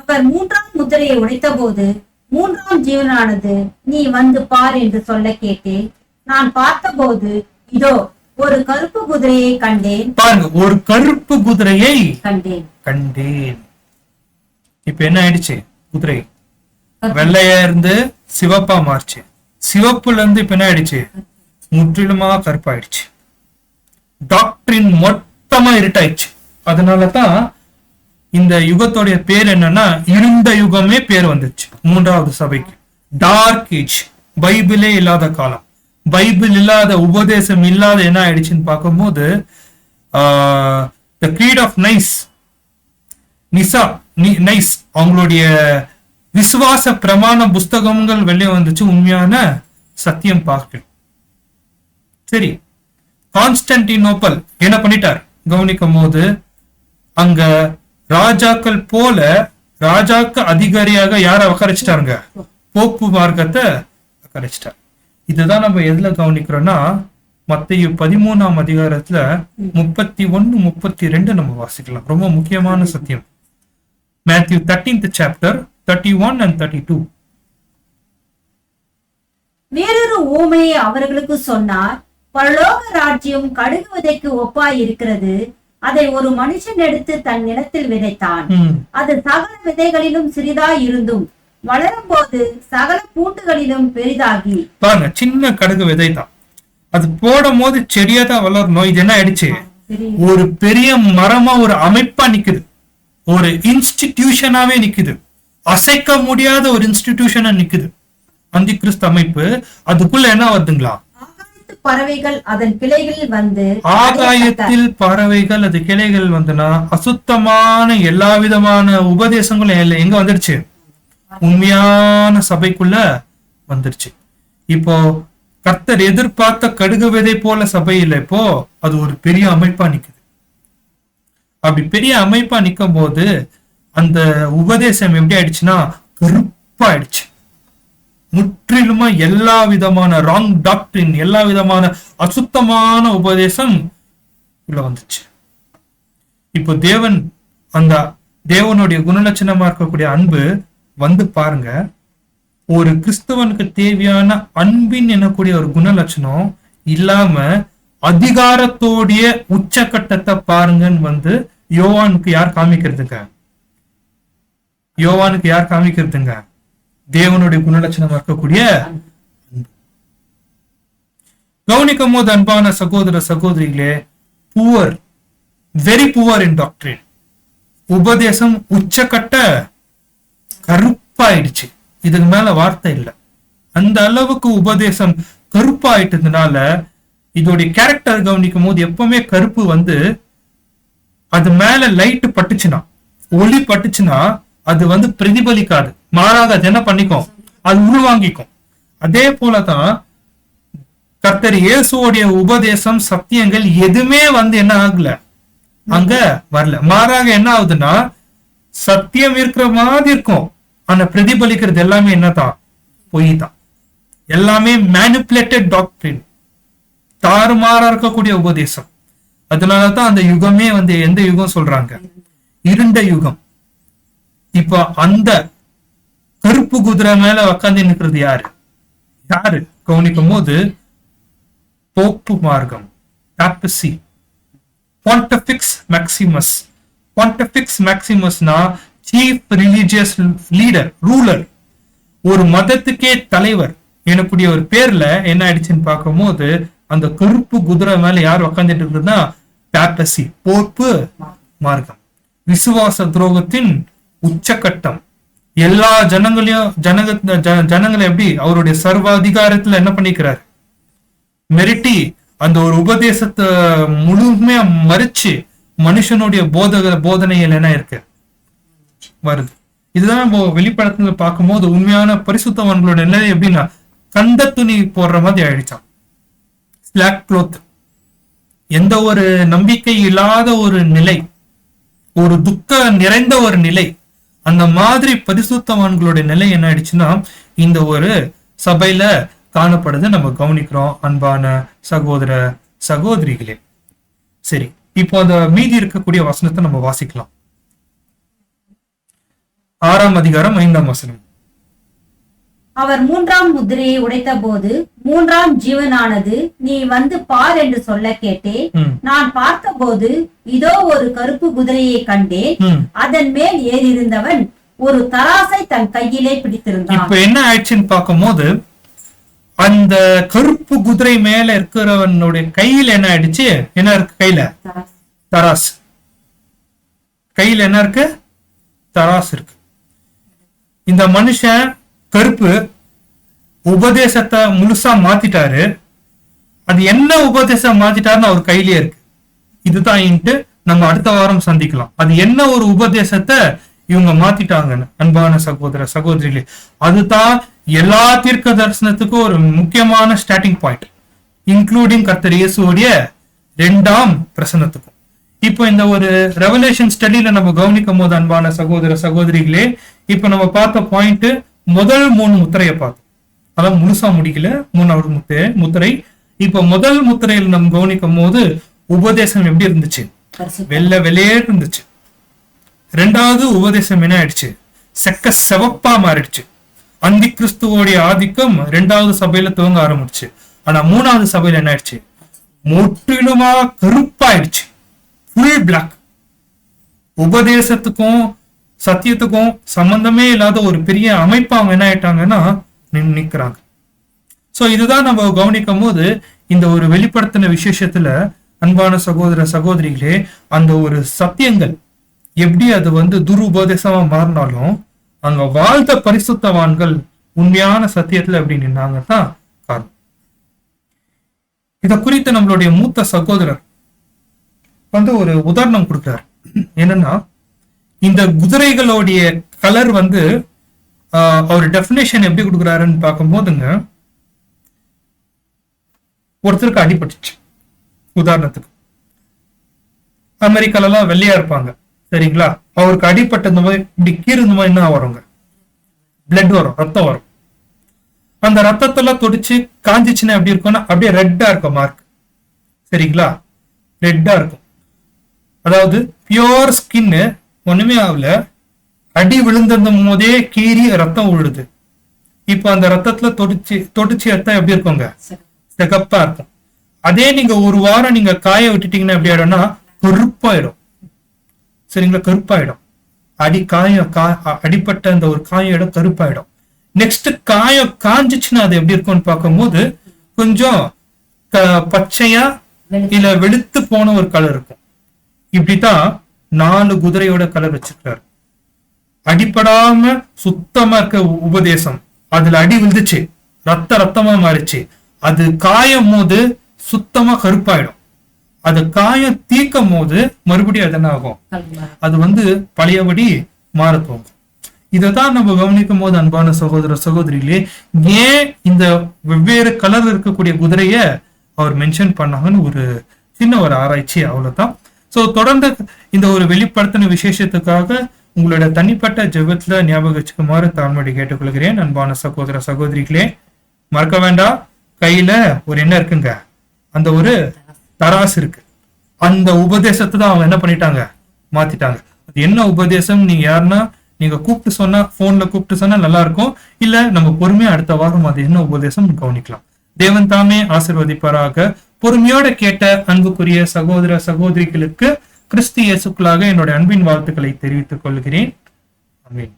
அவர் மூன்றாம் முத்திரையை உடைத்த போது மூன்றாம் ஜீவனானது நீ வந்து பார் என்று சொல்ல கேட்டேன். நான் பார்த்தபோது இதோ ஒரு கருப்பு குதிரையை கண்டேன். பாருங்க, ஒரு கருப்பு குதிரையை கண்டேன். இப்ப என்ன ஆயிடுச்சு? குதிரை வெள்ளையா இருந்து சிவப்பா மாறிச்சு. சிவப்புல இருந்து இப்ப என்ன ஆயிடுச்சு? முற்றிலுமா கருப்பாயிடுச்சு. டாக்டரின் மொத்தமா இருட்டாயிடுச்சு. அதனாலதான் இந்த யுகத்தோடைய பேர் என்னன்னா இருண்ட யுகமே பேர் வந்துச்சு மூன்றாவது சபைக்கு. டார்க் ஏஜ், பைபிளே இல்லாத காலம், பைபிள் இல்லாத, உபதேசம் இல்லாத என்ன ஆயிடுச்சுன்னு பார்க்கும்போது த கிரீட் ஆஃப் நைஸ் நைஸ் அவங்களுடைய விசுவாச பிரமாண புஸ்தகங்கள் வெளியே வந்துச்சு. உண்மையான சத்தியம் பார்க்க. சரி, கான்ஸ்டன்டினோப்பல் என்ன பண்ணிட்டார் கவனிக்கும் போது, அங்க ராஜாக்கள் போல ராஜாக்கு அதிகாரியாக யார உக்காரிச்சிட்டாருங்க, போப்பு மார்க்கத்தை உக்காரிச்சிட்டார். இதுதான் நம்ம எதுல கவனிக்கிறோம்னா மத்தேயு 13ஆம் அதிகாரத்துல 31, 32 நம்ம வாசிக்கலாம். ரொம்ப முக்கியமான சத்தியம். Matthew 13th chapter 31 and 32. வேறொரு ஊமையை அவர்களுக்கு சொன்னார். பரலோக ராஜ்யம் கடுகு விதைக்கு ஒப்பாய் இருக்கிறது. அதை ஒரு மனுஷன் எடுத்து தன் நிலத்தில் விதைத்தான். அது சகல விதைகளிலும் சிறிதாய் இருந்தும் வளரும் போது சகல பூண்டுகளிலும் பெரிதாகி. பாருங்க, சின்ன கடுகு விதை தான், அது போடும் போது செடியா தான் வளரணும். இது என்ன ஆயிடுச்சு, ஒரு பெரிய மரமா ஒரு அமைப்பா நிக்குது, ஒரு இன்ஸ்டிடியூஷனாவே நிக்குது, அசைக்க முடியாத ஒரு இன்ஸ்டிடியூஷனா நிக்குது அந்த கிறிஸ்து அமைப்பு. அதுக்குள்ள என்ன வருதுங்களா, பறவைகள் அதன் கிளைகளில் வந்து, ஆகாயத்தில் பறவைகள் அது கிளைகள் வந்துனா அசுத்தமான எல்லா விதமான உபதேசங்களும் எங்க வந்துடுச்சு, உண்மையான சபைக்குள்ள வந்துருச்சு. இப்போ கர்த்தர் எதிர்பார்த்த கடுகு விதை போல சபை இல்லை, இப்போ அது ஒரு பெரிய அமைப்பா நிக்குது. அப்படி பெரிய அமைப்பா நிக்கும் போது அந்த உபதேசம் எப்படி ஆயிடுச்சுன்னா கருப்பா ஆயிடுச்சு. முற்றிலுமா எல்லா விதமான ராங் டாக்டரின், எல்லா விதமான அசுத்தமான உபதேசம் உள்ள வந்துச்சு. இப்போ அந்த தேவனுடைய குணலட்சணமா இருக்கக்கூடிய அன்பு வந்து பாருங்க, ஒரு கிறிஸ்தவனுக்கு தேவையான அன்பின் எனக்கூடிய ஒரு குணலட்சணம் இல்லாம அதிகாரத்தோடைய உச்சகட்டத்தை பாருங்கன்னு வந்து யோவானுக்கு யார் காமிக்கிறதுங்க, தேவனுடைய குணலட்சணமா இருக்கக்கூடிய கவனிக்கும் போது அன்பான சகோதர சகோதரிகளே, புவர், வெரி புவர் இன் டாக்டரின், உபதேசம் உச்சக்கட்ட கருப்பாயிடுச்சு. இதுக்கு மேல வார்த்தை இல்லை. அந்த அளவுக்கு உபதேசம் கருப்பாயிட்டதுனால இதோடைய கேரக்டர் கவனிக்கும் போது எப்பவுமே கருப்பு வந்து அது மேல லைட் பட்டுச்சுன்னா, ஒளி பட்டுச்சுன்னா அது வந்து பிரதிபலிக்காது, மாறாக அது என்ன பண்ணிக்கும், அது உள்வாங்கிக்கும். அதே போலதான் கர்த்தர் இயேசுவோடைய உபதேசம் சத்தியங்கள் எதுவுமே வந்து என்ன ஆகல, அங்க வரல. மாறாக என்ன ஆகுதுன்னா சத்தியம் இருக்கிற மாதிரி இருக்கும், ஆனா பிரதிபலிக்கிறது எல்லாமே என்னதான், பொய் தான். எல்லாமே மேனிபுலேட்டட் டாக்டரின், தாறுமாறா இருக்கக்கூடிய உபதேசம். அதனாலதான் அந்த யுகமே வந்து எந்த யுகம் சொல்றாங்க, இருண்ட யுகம். இப்ப அந்த கருப்பு குதிரை மேல உக்காந்து நிற்கிறது யாரு கவனிக்கும் போது போப்பு மார்க்கம், பாப்பசி, பாண்டபிக்ஸ் மேக்சிமஸ். பாண்டபிக்ஸ் மேக்சிமஸ்னா சீஃப் ரிலிஜியஸ் லீடர், ரூலர், ஒரு மதத்துக்கே தலைவர் எனக்கூடிய ஒரு பேர்ல என்ன ஆயிடுச்சுன்னு பார்க்கும் போது அந்த கருப்பு குதிரை மேல யார் உக்காந்துட்டு இருக்குதுன்னா பாப்பசி, போப்பு மார்க்கம். விசுவாச துரோகத்தின் உச்சகட்டம். எல்லா ஜனங்களை எப்படி அவருடைய சர்வ அதிகாரத்துல என்ன பண்ணிக்கிறார், மிரட்டி அந்த ஒரு உபதேசத்தை முழுமையா மறிச்சு மனுஷனுடைய போதனைகள் என்ன இருக்கு வருது. இதுதான் நம்ம வெளிப்படத்துல பார்க்கும்போது உண்மையான பரிசுத்தவான்களோட நிலை எப்படின்னா கந்த துணி போடுற மாதிரி ஆயிடுச்சான், ஸ்லாக் க்ளோத். எந்த ஒரு நம்பிக்கை இல்லாத ஒரு நிலை, ஒரு துக்க நிறைந்த ஒரு நிலை, அந்த மாதிரி பரிசுத்தவான்களுடைய நிலை என்ன ஆயிடுச்சுன்னா இந்த ஒரு சபையில காணப்படுது நம்ம கவனிக்கிறோம் அன்பான சகோதர சகோதரிகளே. சரி, இப்போ அந்த மீதி இருக்கக்கூடிய வசனத்தை நம்ம வாசிக்கலாம். 6ஆம் அதிகாரம் 5ஆம் வசனம். அவர் 3ஆம் முத்திரையை உடைத்த போது 3ஆம் ஜீவனானது நீ வந்து பார் என்று சொல்ல கேட்டேன். நான் பார்த்த போது இதோ ஒரு கருப்பு குதிரையை கண்டேன். அதன் மேல் ஏறியிருந்தவன் ஒரு தராசை தன் கையிலே பிடித்திருந்தான். இப்ப என்ன ஆயிடுச்சுன்னு பார்க்கும் போது அந்த கருப்பு குதிரை மேல இருக்கிறவனுடைய கையில என்ன ஆயிடுச்சு, என்ன இருக்கு கையில, தராசு. கையில என்ன இருக்கு, தராசு இருக்கு. இந்த மனுஷன் கருப்பு உபதேசத்தை முழுசா மாத்திட்டாரு. அது என்ன உபதேசம் மாத்திட்டாருன்னு அவர் கையிலே இருக்கு. இதுதான் நம்ம அடுத்த வாரம் சந்திக்கலாம். அது என்ன ஒரு உபதேசத்தை இவங்க மாத்திட்டாங்கன்னு அன்பான சகோதர சகோதரிகளே, அதுதான் எல்லா தீர்க்க தரிசனத்துக்கும் ஒரு முக்கியமான ஸ்டார்டிங் பாயிண்ட், இன்க்ளூடிங் கர்த்தர் இயேசுவோடைய 2ஆம் பிரசன்னத்துக்கும். இப்போ இந்த ஒரு ரெவலேஷன் ஸ்டடியில நம்ம கவனிக்கும் போது அன்பான சகோதர சகோதரிகளே, இப்ப நம்ம பார்த்த பாயிண்ட் முதல் 3 முத்திரையை பார்த்தோம். அதான் முழுசா முடிக்கல, 3வது முத்திரை. இப்ப முதல் முத்திரையில் நம்ம கவனிக்கும் போது உபதேசம் எப்படி இருந்துச்சு? வெள்ளையே இருந்துச்சு. 2வது உபதேசம் என்ன ஆயிடுச்சு? செவப்பா மாறிடுச்சு. அந்தி கிறிஸ்துவோடைய ஆதிக்கம் 2வது சபையில துவங்க ஆரம்பிச்சு. ஆனா 3வது சபையில என்ன ஆயிடுச்சு? முற்றிலுமா கருப்பாயிடுச்சு, ஃபுல் பிளாக். உபதேசத்துக்கும் சத்தியத்துக்கும் சம்பந்தமே இல்லாத ஒரு பெரிய அமைப்பு அவங்க என்ன ஆயிட்டாங்கன்னா நிக்கிறாங்க. சோ இதுதான் நம்ம கவனிக்கும் போது இந்த ஒரு வெளிப்படுத்தின விசேஷத்துல அன்பான சகோதர சகோதரிகளே, அந்த ஒரு சத்தியங்கள் எப்படி அது துருபதேசமா மாறினாலும் அங்க வாழ்ந்த பரிசுத்தவான்கள் உண்மையான சத்தியத்துல எப்படி நின்னாங்க தான் காரணம். இத குறித்து நம்மளுடைய மூத்த சகோதரர் ஒரு உதாரணம் கொடுக்கிறார். என்னன்னா, இந்த குதிரைகளுடைய கலர் அவர் டெபினேஷன் எப்படி கொடுக்குறாருன்னு பார்க்கும் போதுங்க, ஒருத்தருக்கு அடிபட்டுச்சு. உதாரணத்துக்கு அமெரிக்கால எல்லாம் வெள்ளையா இருப்பாங்க, சரிங்களா? அவருக்கு அடிப்பட்ட இந்த மாதிரி இப்படி கீறுந்த மாதிரி என்ன வருங்க, பிளட் வரும், ரத்தம் வரும். அந்த ரத்தத்தெல்லாம் தொடிச்சு காஞ்சிச்சுன்னா எப்படி இருக்கும்னா அப்படியே ரெட்டா இருக்கும் மார்க், சரிங்களா? ரெட்டா இருக்கும். அதாவது பியோர் ஸ்கின்னு ஒண்ணுமே ஆகல, அடி விழுந்திருந்த போதே கீறி ரத்தம் விழுது. இப்ப அந்த ரத்தத்துல தொடிச்சு ரத்தம் எப்படி இருக்குங்க, சிகப்பா இருக்கும். அதே நீங்க ஒரு வாரம் நீங்க காய விட்டுட்டீங்கன்னா எப்படி ஆயிடும்னா கருப்பாயிடும், சரிங்களா? கருப்பாயிடும். அடிப்பட்ட அந்த ஒரு காய இடம் கருப்பாயிடும். நெக்ஸ்ட் காயம் காஞ்சிச்சுன்னா அது எப்படி இருக்கும்னு பார்க்கும்போது கொஞ்சம் பச்சையா இல்ல வெளுத்து போன ஒரு கலர் இருக்கும். இப்படித்தான் 4 குதிரையோட கலர் வச்சிருக்காரு. அடிப்படாம சுத்தமா இருக்க உபதேசம், அதுல அடி விழுந்துச்சு, ரத்தமா மாறிச்சு. அது காயும் போது சுத்தமா கருப்பாயிடும். அது காயம் தீக்கும் போது மறுபடியும் அது என்ன ஆகும், அது பழையபடி மாறத்துவம். இதைதான் நம்ம கவனிக்கும் போது அன்பான சகோதர சகோதரிகளே, ஏன் இந்த வெவ்வேறு கலர் இருக்கக்கூடிய குதிரைய அவர் மென்ஷன் பண்ணாங்கன்னு ஒரு சின்ன ஒரு ஆராய்ச்சி, அவ்வளவுதான். சோ தொடர்ந்து இந்த ஒரு வெளிப்படுத்தின விசேஷத்துக்காக உங்களோட தனிப்பட்ட ஜெபத்துல ஞாபகம் வச்சுக்குமாறு தாழ்மையை கேட்டுக்கொள்கிறேன். அன்பான சகோதர சகோதரிகளே, மறக்க வேண்டாம், கையில ஒரு என்ன இருக்குங்க, அந்த ஒரு தராசு இருக்கு. அந்த உபதேசத்தை தான் அவங்க என்ன பண்ணிட்டாங்க, மாத்திட்டாங்க. அது என்ன உபதேசம் நீங்க யாருன்னா நீங்க கூப்பிட்டு சொன்னா, போன்ல கூப்பிட்டு சொன்னா நல்லா இருக்கும். இல்ல நம்ம பொறுமையா அடுத்த வாரம் அது என்ன உபதேசம் கவனிக்கலாம். தேவன் தாமே ஆசீர்வதிப்பாராக. பொறுமையோட கேட்ட அன்புக்குரிய சகோதர சகோதரிகளுக்கு கிறிஸ்து இயேசுக்குள்ளாக என்னுடைய அன்பின் வாழ்த்துக்களை தெரிவித்துக் கொள்கிறேன். ஆமென்.